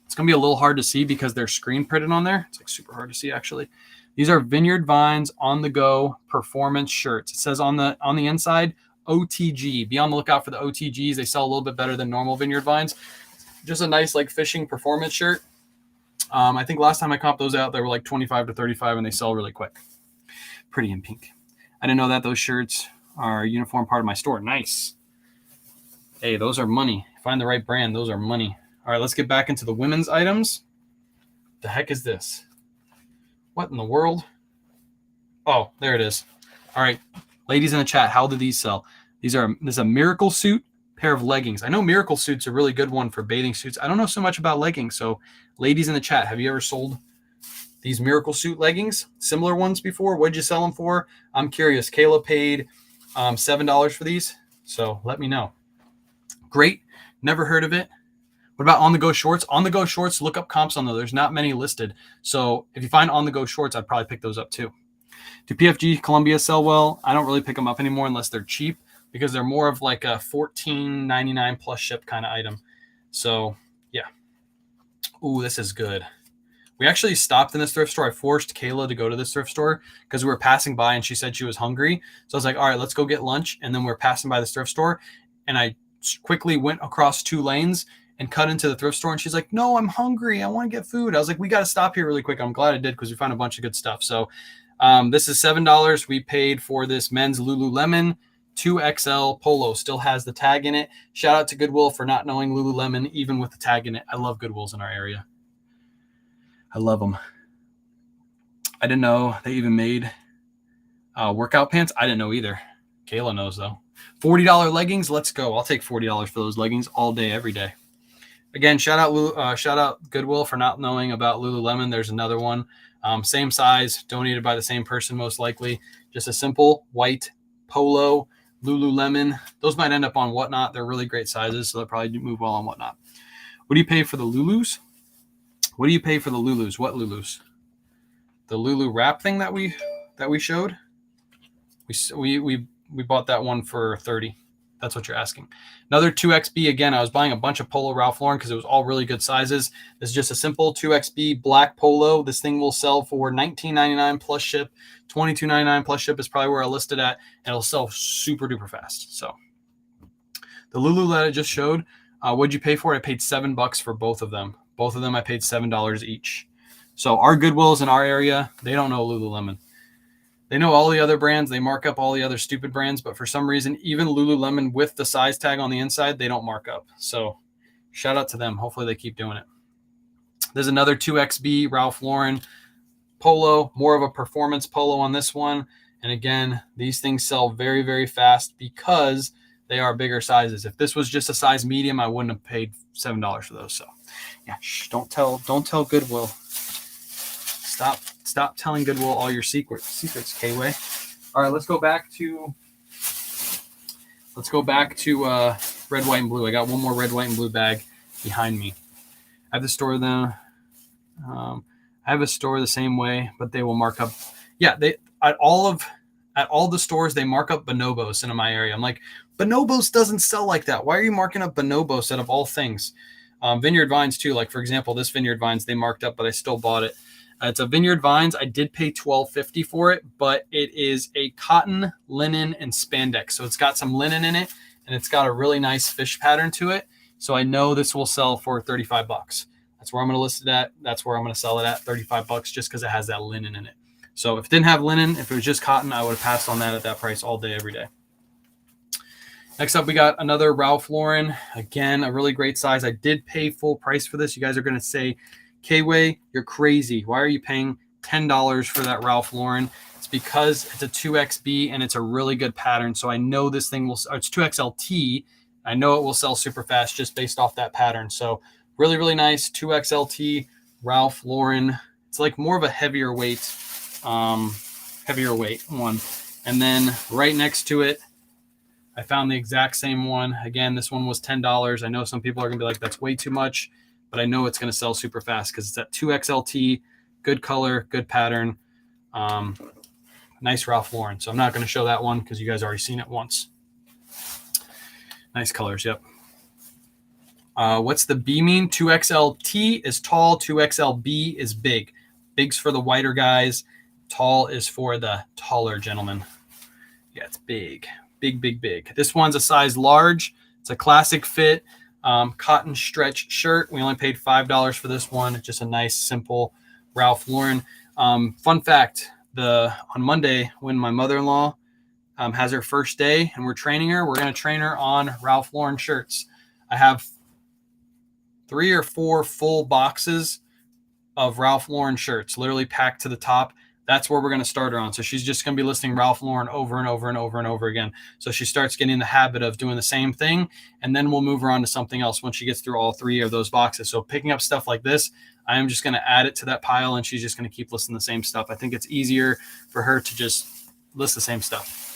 It's going to be a little hard to see because they're screen printed on there. It's like super hard to see actually. These are Vineyard Vines on the go performance shirts. It says on the inside OTG. Be on the lookout for the OTGs. They sell a little bit better than normal Vineyard Vines. Just a nice like fishing performance shirt. I think last time I comped those out, they were like 25 to 35 and they sell really quick. Pretty in pink. I didn't know that those shirts are a uniform part of my store. Nice. Hey, those are money. Find the right brand. Those are money. All right, let's get back into the women's items. The heck is this? What in the world? Oh, there it is. All right, ladies in the chat, how do these sell? This is a Miracle Suit pair of leggings. I know Miracle Suit's a really good one for bathing suits. I don't know so much about leggings. So ladies in the chat, have you ever sold these Miracle Suit leggings? Similar ones before? What'd you sell them for? I'm curious. Kayla paid $7 for these. So let me know. Great. Never heard of it. What about on-the-go shorts? On-the-go shorts, look up comps on those. There's not many listed. So if you find on-the-go shorts, I'd probably pick those up too. Do PFG Columbia sell well? I don't really pick them up anymore unless they're cheap because they're more of like a $14.99 plus ship kind of item. So yeah. Ooh, this is good. We actually stopped in this thrift store. I forced Kayla to go to this thrift store because we were passing by and she said she was hungry. So I was like, all right, let's go get lunch. And then we're passing by this thrift store. And I quickly went across 2 lanes and cut into the thrift store. And she's like, no, I'm hungry. I want to get food. I was like, we got to stop here really quick. I'm glad I did because we found a bunch of good stuff. So this is $7. We paid for this men's Lululemon 2XL polo. Still has the tag in it. Shout out to Goodwill for not knowing Lululemon, even with the tag in it. I love Goodwills in our area. I love them. I didn't know they even made workout pants. I didn't know either. Kayla knows though. $40 leggings. Let's go. I'll take $40 for those leggings all day, every day. Again, shout out Goodwill for not knowing about Lululemon. There's another one. Same size, donated by the same person, most likely. Just a simple white polo Lululemon. Those might end up on Whatnot. They're really great sizes, so they'll probably move well on Whatnot. What do you pay for the Lulus? What do you pay for the Lulus? What Lulus? The Lulu wrap thing that we showed? We bought that one for $30. That's what you're asking. Another 2XB. Again, I was buying a bunch of Polo Ralph Lauren because it was all really good sizes. This is just a simple 2XB black Polo. This thing will sell for $19.99 plus ship. $22.99 plus ship is probably where I listed at. And it'll sell super duper fast. So the Lulu that I just showed, what'd you pay for it? I paid $7 for both of them. Both of them I paid $7 each. So our Goodwills in our area, they don't know Lululemon. They know all the other brands. They mark up all the other stupid brands. But for some reason, even Lululemon with the size tag on the inside, they don't mark up. So shout out to them. Hopefully they keep doing it. There's another 2XB Ralph Lauren polo, more of a performance polo on this one. And again, these things sell very, very fast because they are bigger sizes. If this was just a size medium, I wouldn't have paid $7 for those. So yeah, don't tell Goodwill. Stop telling Goodwill all your secrets, K-Way. All right, let's go back to red, white, and blue. I got one more red, white, and blue bag behind me. I have the store then. I have a store the same way, but they will mark up. Yeah, they at all the stores they mark up bonobos in my area. I'm like, bonobos doesn't sell like that. Why are you marking up bonobos out of all things? Vineyard Vines too. Like for example, this Vineyard Vines they marked up, but I still bought it. It's a Vineyard Vines. I did pay $12.50 for it, but it is a cotton, linen, and spandex. So it's got some linen in it, and it's got a really nice fish pattern to it. So I know this will sell for $35. That's where I'm going to list it at. That's where I'm going to sell it at, $35, just because it has that linen in it. So if it didn't have linen, if it was just cotton, I would have passed on that at that price all day, every day. Next up, we got another Ralph Lauren. Again, a really great size. I did pay full price for this. You guys are going to say, K-Way, you're crazy. Why are you paying $10 for that Ralph Lauren? It's because it's a 2XB and it's a really good pattern. So I know this thing will, it's 2XLT. I know it will sell super fast just based off that pattern. So really, really nice 2XLT Ralph Lauren. It's like more of a heavier weight one. And then right next to it, I found the exact same one. Again, this one was $10. I know some people are going to be like, that's way too much, but I know it's going to sell super fast because it's that 2XLT, good color, good pattern, nice Ralph Lauren. So I'm not going to show that one because you guys already seen it once. Nice colors, yep. What's the B mean? 2XLT is tall, 2XLB is big. Big's for the whiter guys. Tall is for the taller gentlemen. Yeah, it's big. Big, big, big. This one's a size large. It's a classic fit cotton stretch shirt. We only paid $5 for this one. It's just a nice, simple Ralph Lauren. Fun fact, on Monday when my mother-in-law has her first day and we're training her, we're going to train her on Ralph Lauren shirts. I have 3 or 4 full boxes of Ralph Lauren shirts, literally packed to the top. That's where we're going to start her on. So she's just going to be listing Ralph Lauren over and over and over and over again. So she starts getting in the habit of doing the same thing, and then we'll move her on to something else once she gets through all 3 of those boxes. So picking up stuff like this, I am just going to add it to that pile, and she's just going to keep listing the same stuff. I think it's easier for her to just list the same stuff.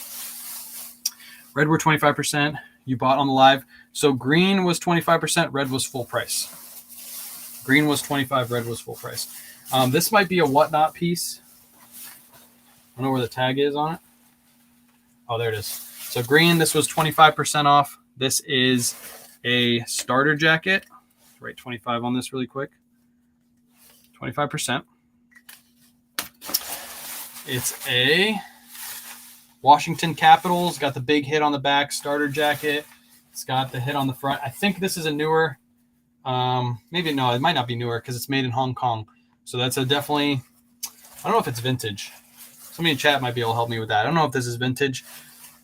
Red were 25%. You bought on the live. So green was 25%. Red was full price. Green was 25. Red was full price. This might be a whatnot piece. I don't know where the tag is on it. Oh, there it is. So green, this was 25% off. This is a starter jacket. Write 25 on this really quick. 25%. It's a Washington Capitals. Got the big hit on the back, starter jacket. It's got the hit on the front. I think this is a newer, maybe no, it might not be newer because it's made in Hong Kong. So that's a definitely, I don't know if it's vintage. Somebody in chat might be able to help me with that. I don't know if this is vintage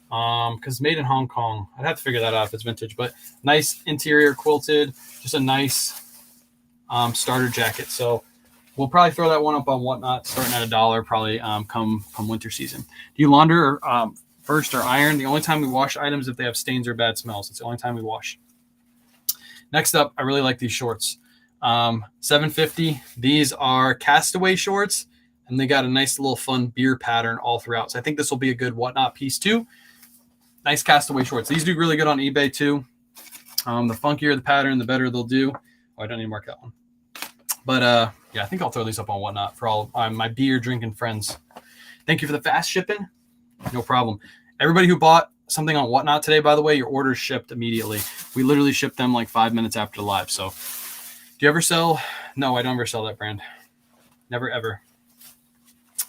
because it's made in Hong Kong. I'd have to figure that out if it's vintage, but nice interior quilted, just a nice starter jacket. So we'll probably throw that one up on Whatnot, starting at $1 probably come winter season. Do you launder first or iron? The only time we wash items if they have stains or bad smells. It's the only time we wash. Next up, I really like these shorts. $7.50. These are Castaway shorts, and they got a nice little fun beer pattern all throughout. So I think this will be a good Whatnot piece too. Nice Castaway shorts. These do really good on eBay too. The funkier the pattern, the better they'll do. Oh, I don't need to mark that one. But yeah, I think I'll throw these up on Whatnot for all my beer drinking friends. Thank you for the fast shipping. No problem. Everybody who bought something on Whatnot today, by the way, your order's shipped immediately. We literally shipped them like 5 minutes after live. So do you ever sell? No, I don't ever sell that brand. Never, ever.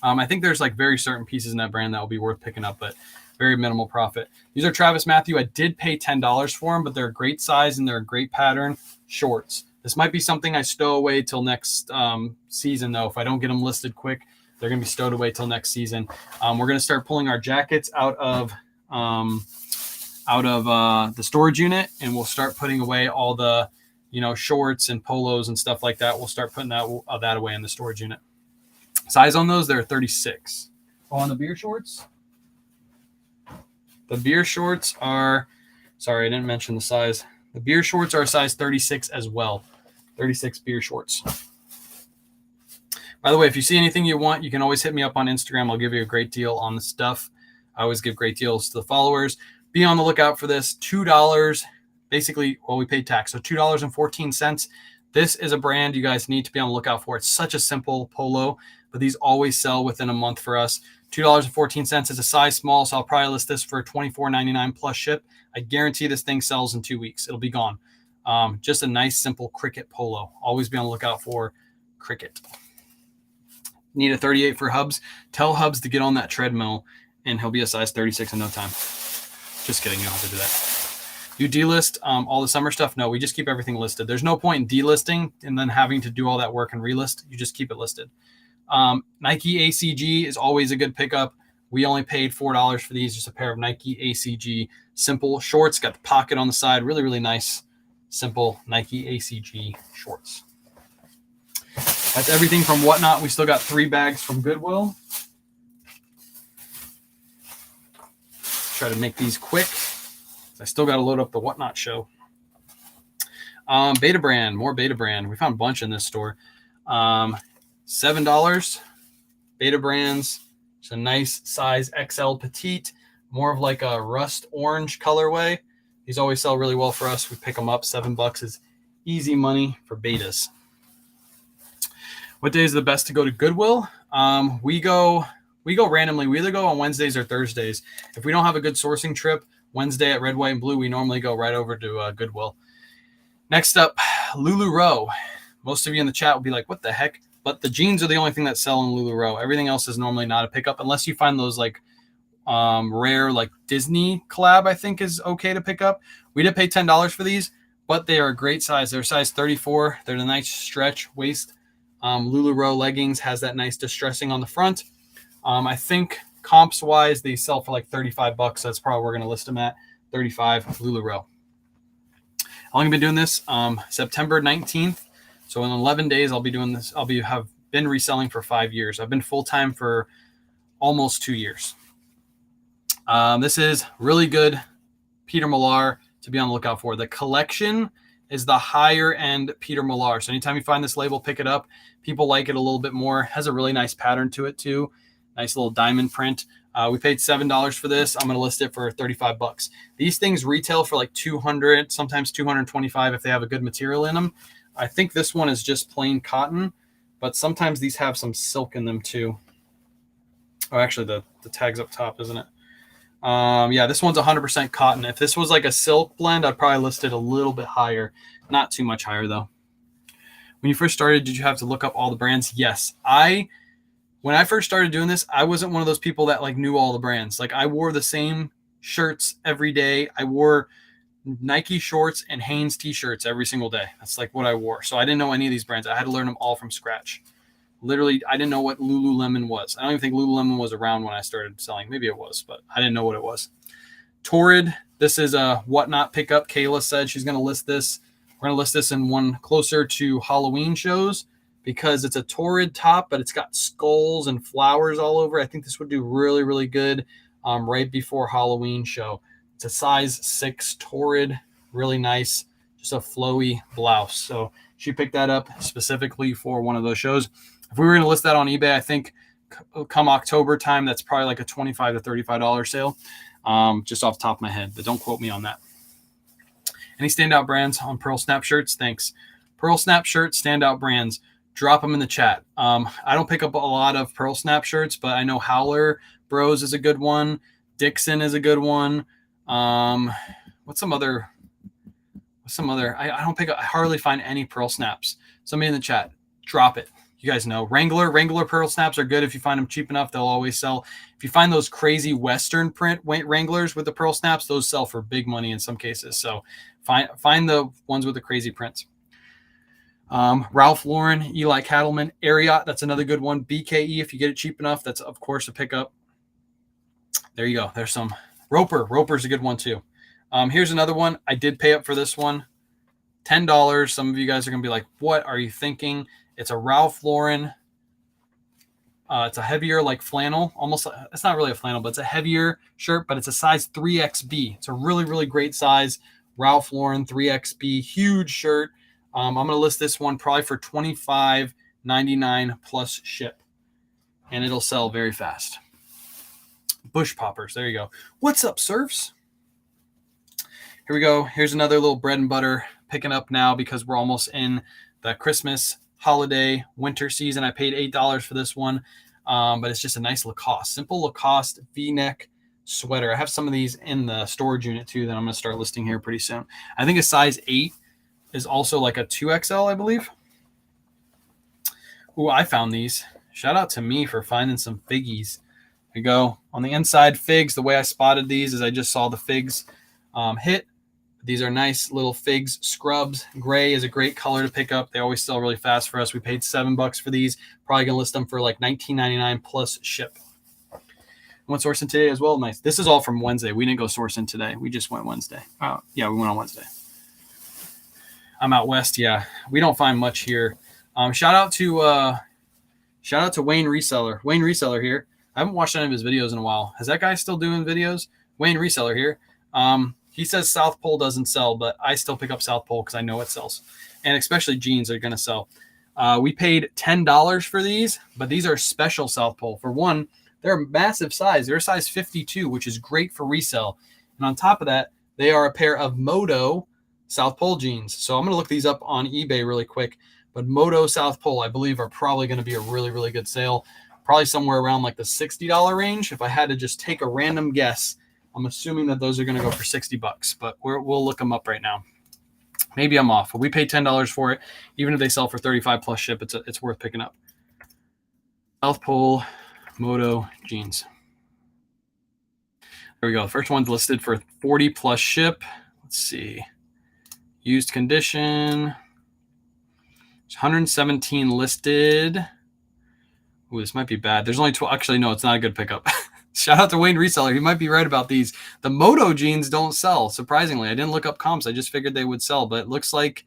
I think there's like very certain pieces in that brand that will be worth picking up, but very minimal profit. These are Travis Matthew. I did pay $10 for them, but they're a great size and they're a great pattern shorts. This might be something I stow away till next season, though. If I don't get them listed quick, they're going to be stowed away till next season. We're going to start pulling our jackets out of the storage unit, and we'll start putting away all the, shorts and polos and stuff like that. We'll start putting that away in the storage unit. Size on those, they're 36. Oh, on the beer shorts? The beer shorts are, sorry, I didn't mention the size. The beer shorts are a size 36 as well. 36 beer shorts. By the way, if you see anything you want, you can always hit me up on Instagram. I'll give you a great deal on the stuff. I always give great deals to the followers. Be on the lookout for this. $2, basically, well, we paid tax, so $2.14. This is a brand you guys need to be on the lookout for. It's such a simple polo, but these always sell within a month for us. $2.14 is a size small, so I'll probably list this for $24.99 plus ship. I guarantee this thing sells in 2 weeks. It'll be gone. Just a nice, simple cricket polo. Always be on the lookout for cricket. Need a 38 for Hubs. Tell Hubs to get on that treadmill, and he'll be a size 36 in no time. Just kidding. You don't have to do that. You delist all the summer stuff? No, we just keep everything listed. There's no point in delisting and then having to do all that work and relist. You just keep it listed. Nike ACG is always a good pickup. We only paid $4 for these, just a pair of Nike ACG simple shorts. Got the pocket on the side. Really, really nice, simple Nike ACG shorts. That's everything from Whatnot. We still got 3 bags from Goodwill. Try to make these quick. I still got to load up the Whatnot show. Beta brand, more Beta brand. We found a bunch in this store. $7. Beta brands. It's a nice size XL petite. more of like a rust orange colorway. These always sell really well for us. We pick them up. $7 is easy money for betas. What day is the best to go to Goodwill? We go randomly. We either go on Wednesdays or Thursdays. If we don't have a good sourcing trip, Wednesday at Red, White, and Blue, we normally go right over to Goodwill. Next up, LuLaRoe. Most of you in the chat will be like, what the heck? But the jeans are the only thing that sell in LuLaRoe. Everything else is normally not a pickup unless you find those like rare like Disney collab, I think is okay to pick up. We did pay $10 for these, but they are a great size. They're size 34. They're a nice stretch waist. LuLaRoe leggings has that nice distressing on the front. I think comps wise, they sell for like $35. That's probably where we're going to list them at. 35 LuLaRoe. How long have I been doing this? September 19th. So in 11 days, I'll be doing this. Have been reselling for 5 years. I've been full-time for almost 2 years. This is really good Peter Millar to be on the lookout for. The collection is the higher end Peter Millar. So anytime you find this label, pick it up. People like it a little bit more. It has a really nice pattern to it too. Nice little diamond print. We paid $7 for this. I'm going to list it for $35. These things retail for like $200, sometimes $225 if they have a good material in them. I think this one is just plain cotton, but sometimes these have some silk in them too. Oh, actually the tag's up top, isn't it? Yeah, this one's 100% cotton. If this was like a silk blend, I'd probably list it a little bit higher. Not too much higher though. When you first started, did you have to look up all the brands? Yes. When I first started doing this, I wasn't one of those people that like knew all the brands. Like I wore the same shirts every day. I wore Nike shorts and Hanes t-shirts every single day. That's like what I wore. So I didn't know any of these brands. I had to learn them all from scratch. Literally, I didn't know what Lululemon was. I don't even think Lululemon was around when I started selling. Maybe it was, but I didn't know what it was. Torrid, this is a whatnot pickup. Kayla said she's going to list this. We're going to list this in one closer to Halloween shows because it's a Torrid top, but it's got skulls and flowers all over. I think this would do really, really good right before Halloween show. It's a size 6 Torrid, really nice, just a flowy blouse. So she picked that up specifically for one of those shows. If we were going to list that on eBay, I think come October time, that's probably like a $25 to $35 sale, just off the top of my head. But don't quote me on that. Any standout brands on Pearl Snap shirts? Thanks. Pearl Snap shirts, standout brands. Drop them in the chat. I don't pick up a lot of Pearl Snap shirts, but I know Howler Bros is a good one. Dixon is a good one. What's some other? I hardly find any Pearl Snaps. Somebody in the chat, drop it. You guys know Wrangler Pearl Snaps are good. If you find them cheap enough, they'll always sell. If you find those crazy Western print Wranglers with the Pearl Snaps, those sell for big money in some cases. So find the ones with the crazy prints. Ralph Lauren, Eli Cattleman, Ariat, that's another good one. BKE, if you get it cheap enough, that's of course a pickup. There you go. There's some. Roper's a good one too. Here's another one. I did pay up for this one. $10. Some of you guys are going to be like, what are you thinking? It's a Ralph Lauren. It's a heavier like flannel. Almost, it's not really a flannel, but it's a heavier shirt, but it's a size 3XB. It's a really, really great size. Ralph Lauren 3XB, huge shirt. I'm going to list this one probably for $25.99 plus ship. And it'll sell very fast. Bush poppers. There you go. What's up, surfs? Here we go. Here's another little bread and butter picking up now because we're almost in the Christmas holiday winter season. I paid $8 for this one, but it's just a nice Lacoste, simple Lacoste V-neck sweater. I have some of these in the storage unit too that I'm going to start listing here pretty soon. I think a size 8 is also like a 2XL, I believe. Ooh, I found these. Shout out to me for finding some figgies. There you go. On the inside, figs. The way I spotted these is I just saw the figs hit. These are nice little figs scrubs. Gray is a great color to pick up. They always sell really fast for us. We paid $7 for these. Probably going to list them for like $19.99 plus ship. Went sourcing today as well. Nice. This is all from Wednesday. We didn't go sourcing today. We just went Wednesday. Yeah, we went on Wednesday. I'm out west. Yeah, we don't find much here. Shout out to Wayne Reseller. Wayne Reseller here. I haven't watched any of his videos in a while. Is that guy still doing videos? Wayne Reseller here. He says South Pole doesn't sell, but I still pick up South Pole because I know it sells. And especially jeans are going to sell. We paid $10 for these, but these are special South Pole. For one, They're a massive size. They're a size 52, which is great for resale. And on top of that, they are a pair of Moto South Pole jeans. So I'm going to look these up on eBay really quick. But Moto South Pole, I believe, are probably going to be a really, really good sale. Probably somewhere around like the $60 range. If I had to just take a random guess, I'm assuming that those are going to go for $60. But we'll look them up right now. Maybe I'm off. But we pay $10 for it. Even if they sell for 35 plus ship, it's worth picking up. South Pole Moto jeans. There we go. First one's listed for 40 plus ship. Let's see. Used condition. 117 listed. Ooh, this might be bad. There's only 12. Actually, no, it's not a good pickup. Shout out to Wayne Reseller. He might be right about these. The Moto jeans don't sell, surprisingly. I didn't look up comps. I just figured they would sell, but it looks like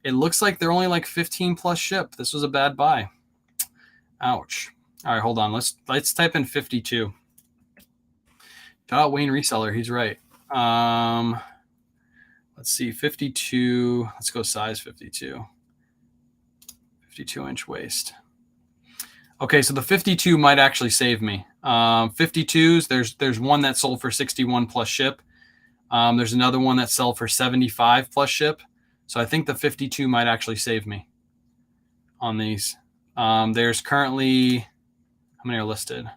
they're only like 15 plus ship. This was a bad buy. Ouch. All right, hold on. Let's type in 52. Shout out Wayne Reseller. He's right. Let's see, 52. Let's go size 52. 52-inch waist. Okay, so the 52 might actually save me. 52s, there's one that sold for 61 plus ship. There's another one that sold for 75 plus ship. So I think the 52 might actually save me on these. There's currently, how many are listed?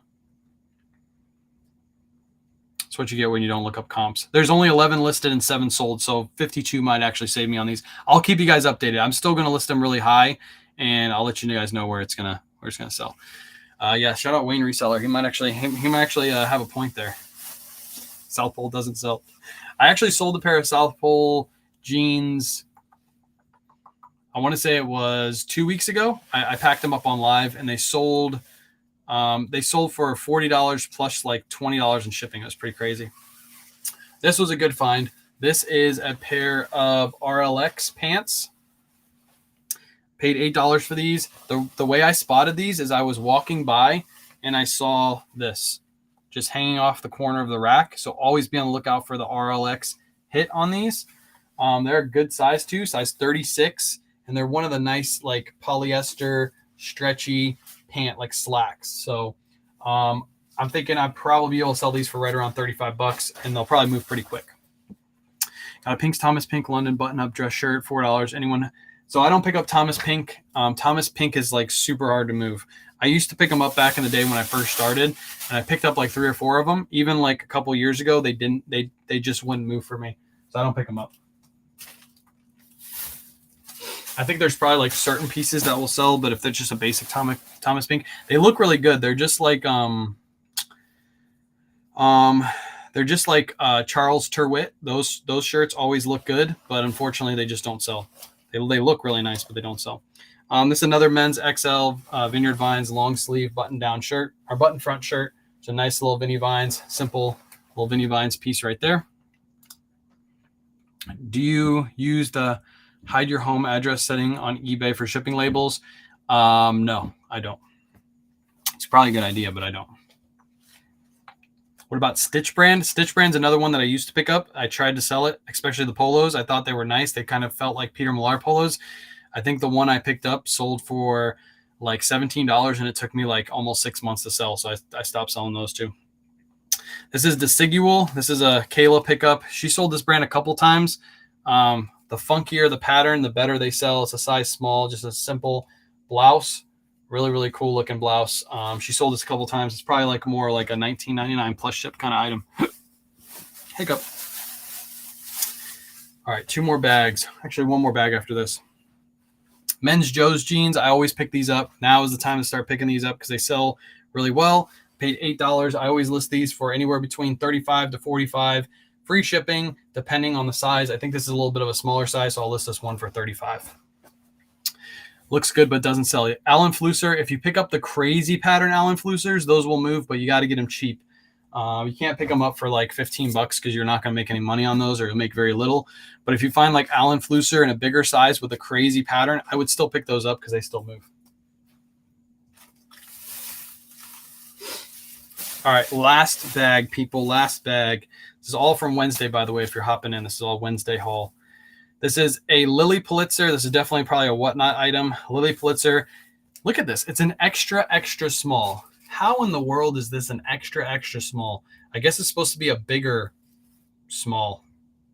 That's what you get when you don't look up comps. There's only 11 listed and 7 sold, so 52 might actually save me on these. I'll keep you guys updated. I'm still going to list them really high, and I'll let you guys know where it's gonna sell. Yeah, shout out Wayne Reseller. He might actually have a point there. South Pole doesn't sell. I actually sold a pair of South Pole jeans. I want to say it was 2 weeks ago. I packed them up on live, and they sold. They sold for $40 plus like $20 in shipping. It was pretty crazy. This was a good find. This is a pair of RLX pants. Paid $8 for these. The way I spotted these is I was walking by and I saw this just hanging off the corner of the rack. So always be on the lookout for the RLX hit on these. They're a good size too, size 36. And they're one of the nice like polyester stretchy pant like slacks. So I'm thinking I'd probably be able to sell these for right around $35 and they'll probably move pretty quick. Got a Pink's Thomas Pink London button-up dress shirt, $4. Anyone? So I don't pick up Thomas Pink. Thomas Pink is like super hard to move. I used to pick them up back in the day when I first started, and I picked up like 3 or 4 of them. Even like a couple years ago, they just wouldn't move for me. So I don't pick them up. I think there's probably like certain pieces that will sell, but if they're just a basic Thomas Pink, they look really good. They're just like Charles Turwitt. Those shirts always look good, but unfortunately they just don't sell. They look really nice, but they don't sell. This is another men's XL Vineyard Vines long sleeve button down shirt, or button front shirt. It's a nice little Vinny Vines, simple little Vinny Vines piece right there. Do you use the hide your home address setting on eBay for shipping labels? No, I don't. It's probably a good idea, but I don't. What about Stitch Brand? Stitch Brand's another one that I used to pick up. I tried to sell it, especially the polos. I thought they were nice. They kind of felt like Peter Millar polos. I think the one I picked up sold for like $17, and it took me like almost 6 months to sell. So I stopped selling those too. This is Desigual. This is a Kayla pickup. She sold this brand a couple times. The funkier the pattern, the better they sell. It's a size small, just a simple blouse. Really, really cool looking blouse. She sold this a couple times. It's probably like more like a $19.99 plus ship kind of item. Hiccup. All right, 2 more bags. Actually, 1 more bag after this. Men's Joe's jeans. I always pick these up. Now is the time to start picking these up because they sell really well. Paid $8. I always list these for anywhere between $35 to $45. Free shipping, depending on the size. I think this is a little bit of a smaller size, so I'll list this one for $35. Looks good, but doesn't sell it. Allen Flusser, if you pick up the crazy pattern Allen Flussers, those will move, but you got to get them cheap. You can't pick them up for like $15 because you're not going to make any money on those, or you'll make very little. But if you find like Allen Flusser in a bigger size with a crazy pattern, I would still pick those up because they still move. All right, last bag, people, last bag. This is all from Wednesday, by the way, if you're hopping in. This is all Wednesday haul. This is a Lily Pulitzer. This is definitely probably a whatnot item. Lily Pulitzer. Look at this. It's an extra, extra small. how in the world is this an extra small? I guess it's supposed to be a bigger small,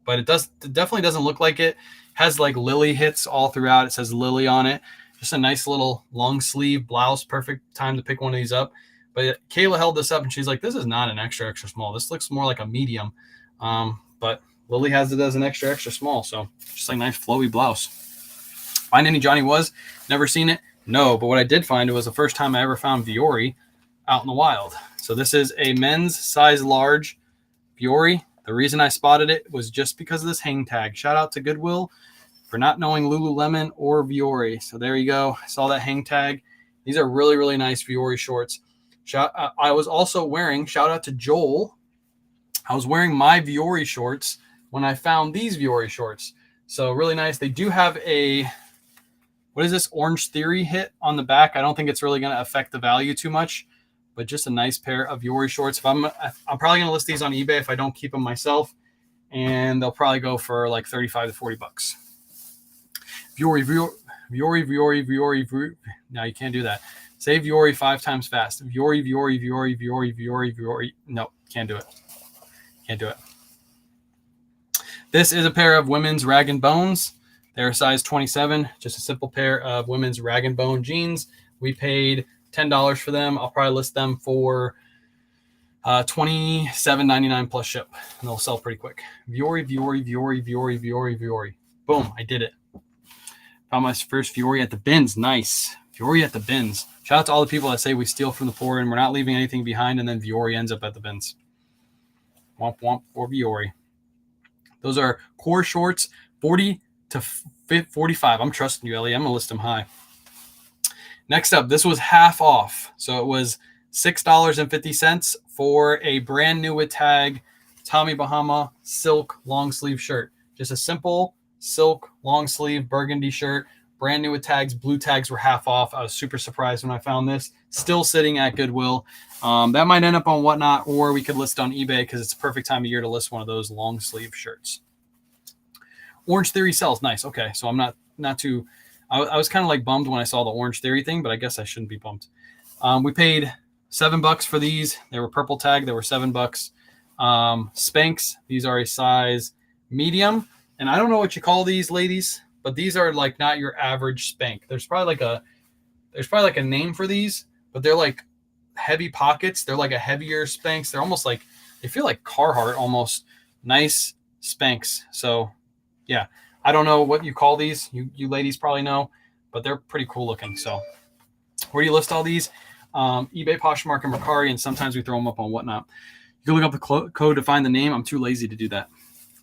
but it definitely doesn't look like it. Has like Lily hits all throughout. It says Lily on it. Just a nice little long sleeve blouse. Perfect time to pick one of these up. But Kayla held this up and she's like, this is not an extra small. This looks more like a medium. But Lily has it as an extra small. So just like nice flowy blouse. Find any Johnny Was? Never seen it? No, but what I did find, it was the first time I ever found Viore out in the wild. So this is a men's size large Viore. The reason I spotted it was just because of this hang tag. Shout out to Goodwill for not knowing Lululemon or Viore. So there you go. I saw that hang tag. These are really, really nice Viore shorts. I was also wearing, shout out to Joel, I was wearing my Viore shorts when I found these Viore shorts. So really nice. They do have a, what is this, Orange Theory hit on the back. I don't think it's really going to affect the value too much, but just a nice pair of Viore shorts. I'm probably going to list these on eBay if I don't keep them myself, and they'll probably go for like 35 to 40 bucks. Viore. Now you can't do that. Say Viore 5 times fast. Viore. No, can't do it. Can't do it. This is a pair of women's Rag & Bones. They're size 27. Just a simple pair of women's Rag & Bone jeans. We paid $10 for them. I'll probably list them for $27.99 plus ship, and they'll sell pretty quick. Viore. Boom, I did it. Found my first Viore at the bins. Nice. Viore at the bins. Shout out to all the people that say we steal from the poor and we're not leaving anything behind, and then Viore ends up at the bins. Womp womp for Viore. Those are core shorts, 40 to 45. I'm trusting you, Ellie. I'm going to list them high. Next up, this was half off. So it was $6.50 for a brand new with tag Tommy Bahama silk long sleeve shirt. Just a simple silk long sleeve burgundy shirt. Brand new with tags. Blue tags were half off. I was super surprised when I found this. Still sitting at Goodwill. That might end up on Whatnot, or we could list on eBay because it's a perfect time of year to list one of those long sleeve shirts. Orange Theory sells. Nice. Okay, so I'm not too. I was kind of like bummed when I saw the Orange Theory thing, but I guess I shouldn't be bummed. We paid $7 for these. They were purple tag. They were $7. Spanx. These are a size medium, and I don't know what you call these, ladies, but these are like not your average Spank. There's probably like a name for these, but they're like heavy pockets. They're like a heavier Spanx. They're almost like, they feel like Carhartt almost. Nice Spanx. So yeah, I don't know what you call these. You ladies probably know, but they're pretty cool looking. So where do you list all these? eBay, Poshmark, and Mercari, and sometimes we throw them up on Whatnot. You can look up the code to find the name. I'm too lazy to do that.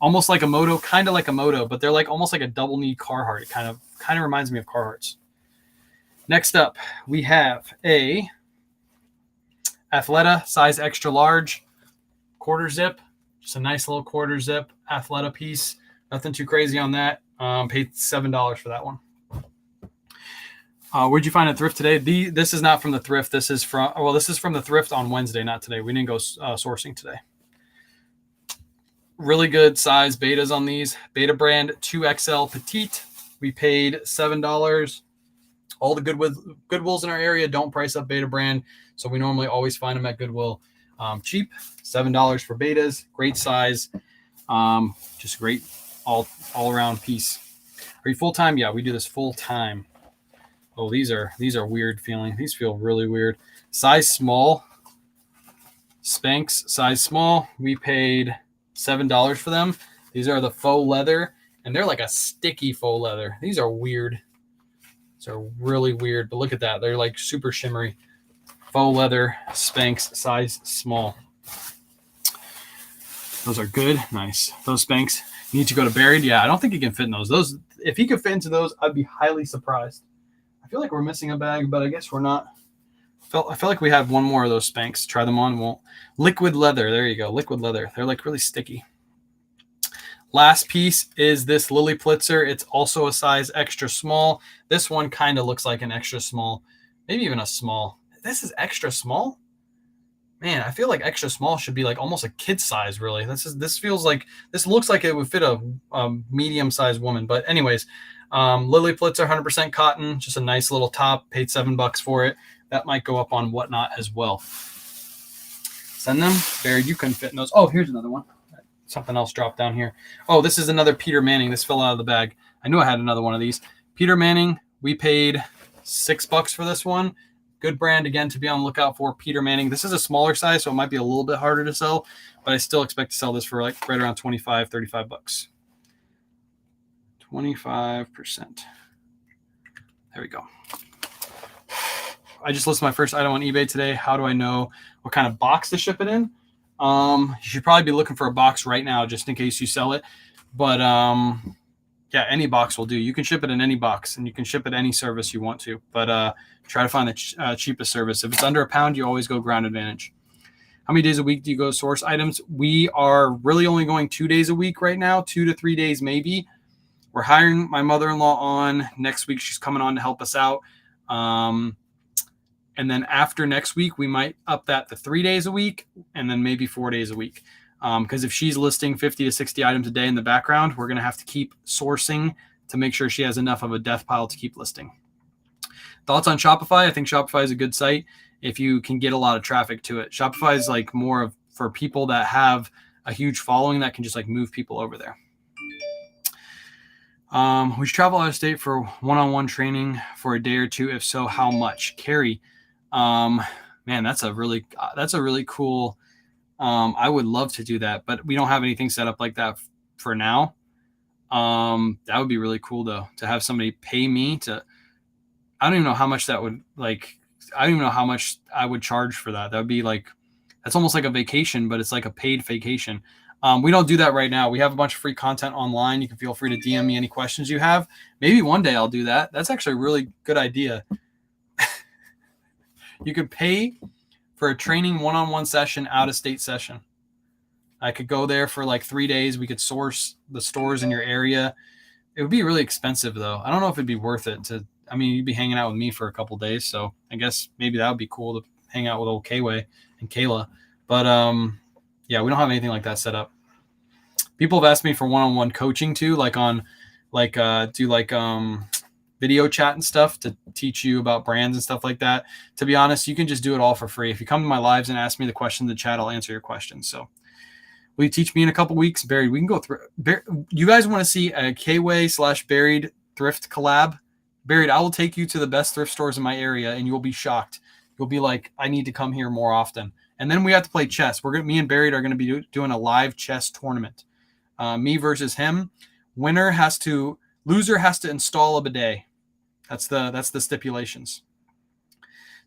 Almost like a Moto, kind of like a Moto, but they're like almost like a double knee Carhartt. It kind of reminds me of Carhartts. Next up, we have a Athleta size extra large quarter zip. Just a nice little quarter zip Athleta piece. Nothing too crazy on that. Paid $7 for that one. Where'd you find a Thrift today? This is not from the Thrift. This is from the Thrift on Wednesday, not today. We didn't go sourcing today. Really good size betas on these. Beta brand 2XL Petite. We paid $7. All the Goodwills in our area don't price up beta brand, so we normally always find them at Goodwill cheap. $7 for betas. Great size. Just great all around piece. Are you full time? Yeah, we do this full time. Oh, these are weird feeling. These feel really weird. Size small. Spanx size small. We paid $7 for them. These are the faux leather, and they're like a sticky faux leather. These are weird. These are really weird, but look at that. They're like super shimmery. Faux leather Spanx size small. Those are good. Nice. Those Spanx need to go to buried. Yeah, I don't think he can fit in those. If he could fit into those, I'd be highly surprised. I feel like we're missing a bag, but I guess we're not. I feel like we have one more of those Spanx. Try them on. Won't. Liquid leather. There you go. Liquid leather. They're like really sticky. Last piece is this Lily Plitzer. It's also a size extra small. This one kind of looks like an extra small, maybe even a small. This is extra small? Man, I feel like extra small should be like almost a kid size, really. This feels like, this looks like it would fit a medium-sized woman. But anyways, Lily Plitzer, 100% cotton, just a nice little top. Paid $7 for it. that might go up on Whatnot as well. Send them. Barry, you couldn't fit in those. Oh, here's another one. Something else dropped down here. Oh, this is another Peter Manning. This fell out of the bag. I knew I had another one of these. Peter Manning, we paid $6 for this one. Good brand, again, to be on the lookout for. Peter Manning. This is a smaller size, so it might be a little bit harder to sell, but I still expect to sell this for like right around $25, $35. 25%. There we go. I just listed my first item on eBay today. How do I know what kind of box to ship it in? You should probably be looking for a box right now just in case you sell it. But yeah, any box will do. You can ship it in any box, and you can ship it any service you want to. But try to find the cheapest service. If it's under £1, you always go Ground Advantage. How many days a week do you go source items? We are really only going 2 days a week right now, 2 to 3 days maybe. We're hiring my mother-in-law on next week. She's coming on to help us out. And then after next week, we might up that to 3 days a week and then maybe 4 days a week. Because if she's listing 50 to 60 items a day in the background, we're going to have to keep sourcing to make sure she has enough of a death pile to keep listing. Thoughts on Shopify? I think Shopify is a good site if you can get a lot of traffic to it. Shopify is like more of for people that have a huge following that can just like move people over there. Would you travel out of state for one-on-one training for a day or two? If so, how much? Carrie, man, that's a really cool. I would love to do that, but we don't have anything set up like that for now. That would be really cool though, to have somebody pay me to, I don't even know how much that would like, I don't even know how much I would charge for that. That would be like, that's almost like a vacation, but it's like a paid vacation. We don't do that right now. We have a bunch of free content online. You can feel free to DM me any questions you have. Maybe one day I'll do that. That's actually a really good idea. You could pay for a training one-on-one session, out-of-state session. I could go there for like 3 days. We could source the stores in your area. It would be really expensive though. I don't know if it'd be worth it to, I mean, you'd be hanging out with me for a couple days. So I guess maybe that would be cool to hang out with old K-Way and Kayla. But yeah, we don't have anything like that set up. People have asked me for one-on-one coaching too, like on like do like video chat and stuff to teach you about brands and stuff like that. To be honest, you can just do it all for free. If you come to my lives and ask me the question in the chat, I'll answer your questions. So will you teach me in a couple weeks? Buried, we can go through. You guys want to see a K-Way/Buried Thrift collab? Buried, I will take you to the best thrift stores in my area and you'll be shocked. You'll be like, I need to come here more often. And then we have to play chess. Me and Buried are going to be doing a live chess tournament. Me versus him. Loser has to install a bidet. That's the stipulations.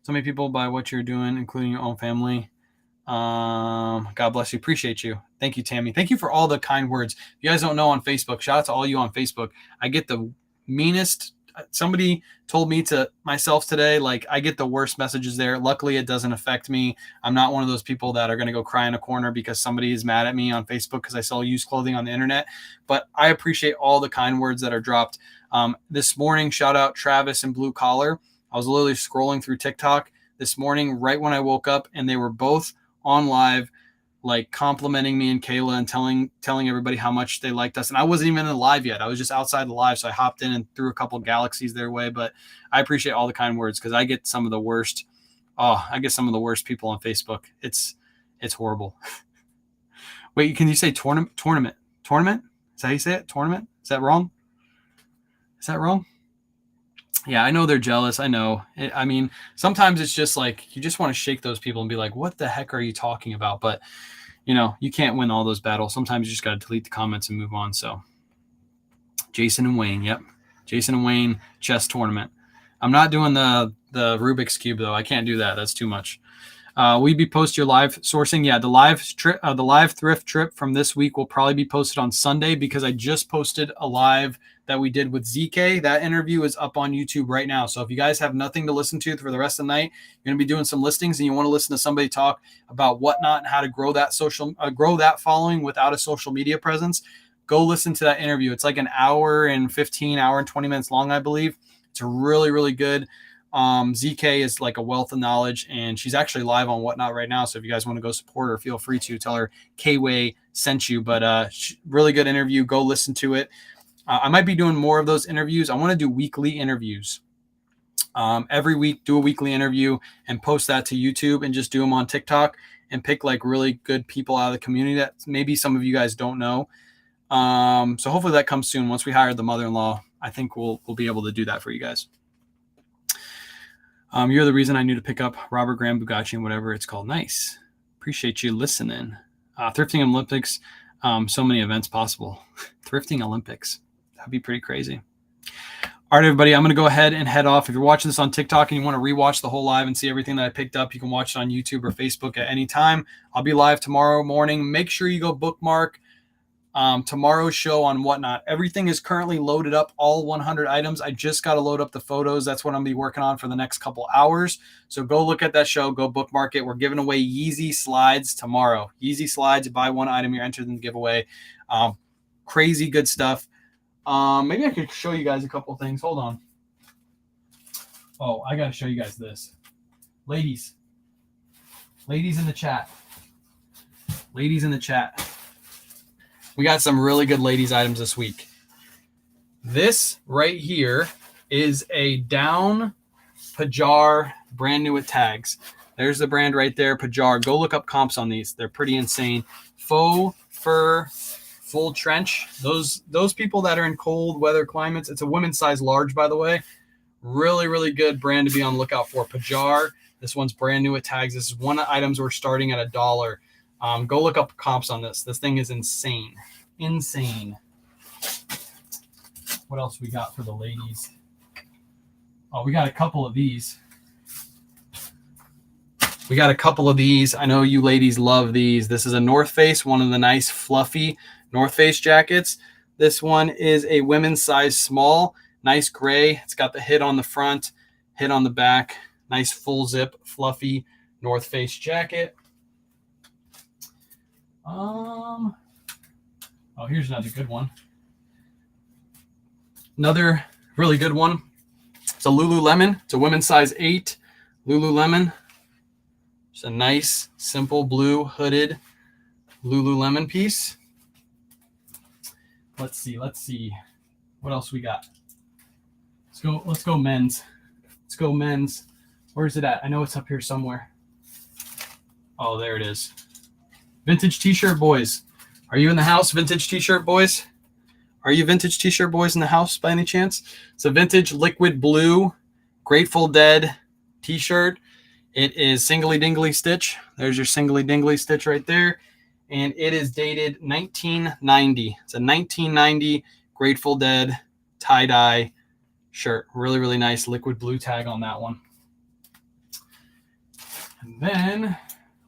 So many people buy what you're doing, including your own family. God bless you. Appreciate you. Thank you, Tammy. Thank you for all the kind words. If you guys don't know on Facebook, shout out to all you on Facebook. I get the meanest. Somebody told me to myself today, like I get the worst messages there. Luckily, it doesn't affect me. I'm not one of those people that are going to go cry in a corner because somebody is mad at me on Facebook because I sell used clothing on the internet. But I appreciate all the kind words that are dropped. This morning, shout out Travis and Blue Collar. I was literally scrolling through TikTok this morning right when I woke up, and they were both on live, like complimenting me and Kayla and telling everybody how much they liked us. And I wasn't even in the live yet. I was just outside the live. So I hopped in and threw a couple galaxies their way, but I appreciate all the kind words because I get some of the worst. I get some of the worst people on Facebook. It's horrible. Wait, can you say tournament? Is that how you say it? Tournament? Is that wrong? Yeah, I know they're jealous. I know. I mean, sometimes it's just like, you just want to shake those people and be like, what the heck are you talking about? But, you know, you can't win all those battles. Sometimes you just got to delete the comments and move on. So Jason and Wayne. Yep. Jason and Wayne chess tournament. I'm not doing the Rubik's Cube though. I can't do that. That's too much. Will you be post your live sourcing? Yeah, the live thrift trip from this week will probably be posted on Sunday because I just posted a live that we did with ZK. That interview is up on YouTube right now. So if you guys have nothing to listen to for the rest of the night, you're going to be doing some listings and you want to listen to somebody talk about Whatnot and how to grow that following without a social media presence, go listen to that interview. It's like an hour and 20 minutes long, I believe. It's really, really good. ZK is like a wealth of knowledge, and she's actually live on Whatnot right now. So if you guys want to go support her, feel free to tell her K-Way sent you. But really good interview. Go listen to it. I might be doing more of those interviews. I want to do weekly interviews. Every week, do a weekly interview and post that to YouTube, and just do them on TikTok and pick like really good people out of the community that maybe some of you guys don't know. So hopefully that comes soon. Once we hire the mother-in-law, I think we'll be able to do that for you guys. You're the reason I knew to pick up Robert Graham, Bugatti, and whatever it's called. Nice. Appreciate you listening. Thrifting Olympics. So many events possible. Thrifting Olympics. That'd be pretty crazy. All right, everybody, I'm going to go ahead and head off. If you're watching this on TikTok and you want to rewatch the whole live and see everything that I picked up, you can watch it on YouTube or Facebook at any time. I'll be live tomorrow morning. Make sure you go bookmark tomorrow's show on Whatnot. Everything is currently loaded up, all 100 items. I just got to load up the photos. That's what I'm going to be working on for the next couple hours. So go look at that show. Go bookmark it. We're giving away Yeezy slides tomorrow. Yeezy slides. You buy one item, you're entered in the giveaway. Crazy good stuff. Maybe I could show you guys a couple things. Hold on. Oh, I got to show you guys this. Ladies in the chat. Ladies in the chat. We got some really good ladies items this week. This right here is a down Pajar, brand new with tags. There's the brand right there, Pajar. Go look up comps on these. They're pretty insane. Faux fur, full trench. Those people that are in cold weather climates. It's a women's size large, by the way. Really, really good brand to be on the lookout for. Pajar. This one's brand new with tags. This is one of the items we're starting at $1. Go look up comps on this. This thing is insane. Insane. What else we got for the ladies? Oh, we got a couple of these. I know you ladies love these. This is a North Face, one of the nice fluffy North Face jackets. This one is a women's size small. Nice gray. It's got the hit on the front, hit on the back. Nice full zip, fluffy North Face jacket. Oh, here's another good one. Another really good one. It's a Lululemon. It's a women's size 8 Lululemon. It's a nice, simple blue hooded Lululemon piece. Let's see. What else we got? Let's go men's. Where's it at? I know it's up here somewhere. Oh, there it is. Vintage t-shirt boys. Are you in the house, vintage t-shirt boys? Are you vintage t-shirt boys in the house by any chance? It's a vintage liquid blue Grateful Dead t-shirt. It is singly dingly stitch. There's your singly dingly stitch right there. And it is dated 1990. It's a 1990 Grateful Dead tie-dye shirt. Really, really nice liquid blue tag on that one. And then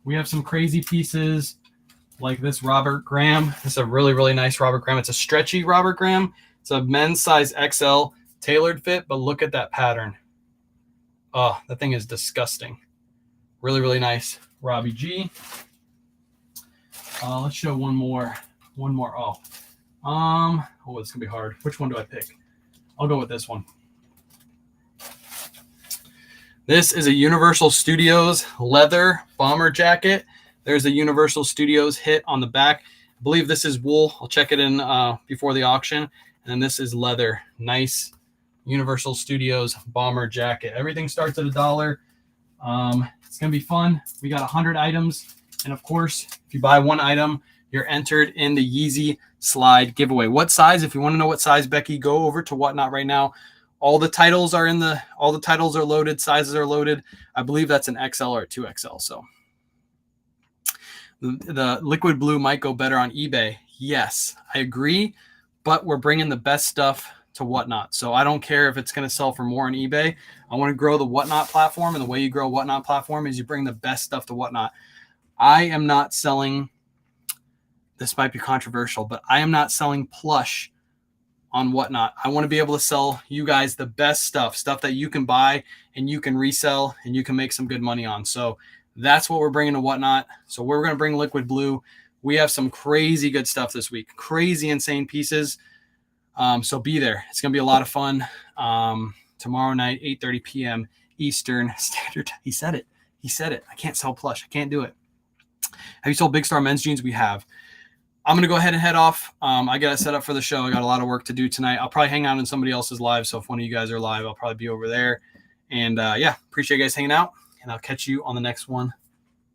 we have some crazy pieces like this Robert Graham. This is a really, really nice Robert Graham. It's a stretchy Robert Graham. It's a men's size XL tailored fit, but look at that pattern. Oh, that thing is disgusting. Really, really nice Robbie G. Let's show one more. Oh, it's gonna be hard. Which one do I pick? I'll go with this one. This is a Universal Studios leather bomber jacket. There's a Universal Studios hit on the back. I believe this is wool. I'll check it in before the auction. And then this is leather. Nice Universal Studios bomber jacket. Everything starts at $1. It's going to be fun. We got 100 items. And of course, if you buy one item, you're entered in the Yeezy slide giveaway. What size? If you want to know what size, Becky, go over to Whatnot right now. All the titles are loaded. Sizes are loaded. I believe that's an XL or a 2XL. So the liquid blue might go better on eBay. Yes, I agree. But we're bringing the best stuff to Whatnot. So I don't care if it's going to sell for more on eBay. I want to grow the Whatnot platform. And the way you grow a Whatnot platform is you bring the best stuff to Whatnot. I am not selling, this might be controversial, but I am not selling plush on Whatnot. I want to be able to sell you guys the best stuff that you can buy and you can resell and you can make some good money on. So that's what we're bringing to Whatnot. So we're going to bring liquid blue. We have some crazy good stuff this week, crazy insane pieces. So be there. It's going to be a lot of fun. Tomorrow night, 8:30 p.m. Eastern Standard Time. He said it. I can't sell plush. I can't do it. Have you sold Big Star men's jeans? We have. I'm going to go ahead and head off. I got it set up for the show. I got a lot of work to do tonight. I'll probably hang out in somebody else's live. So if one of you guys are live, I'll probably be over there. And yeah, appreciate you guys hanging out, and I'll catch you on the next one.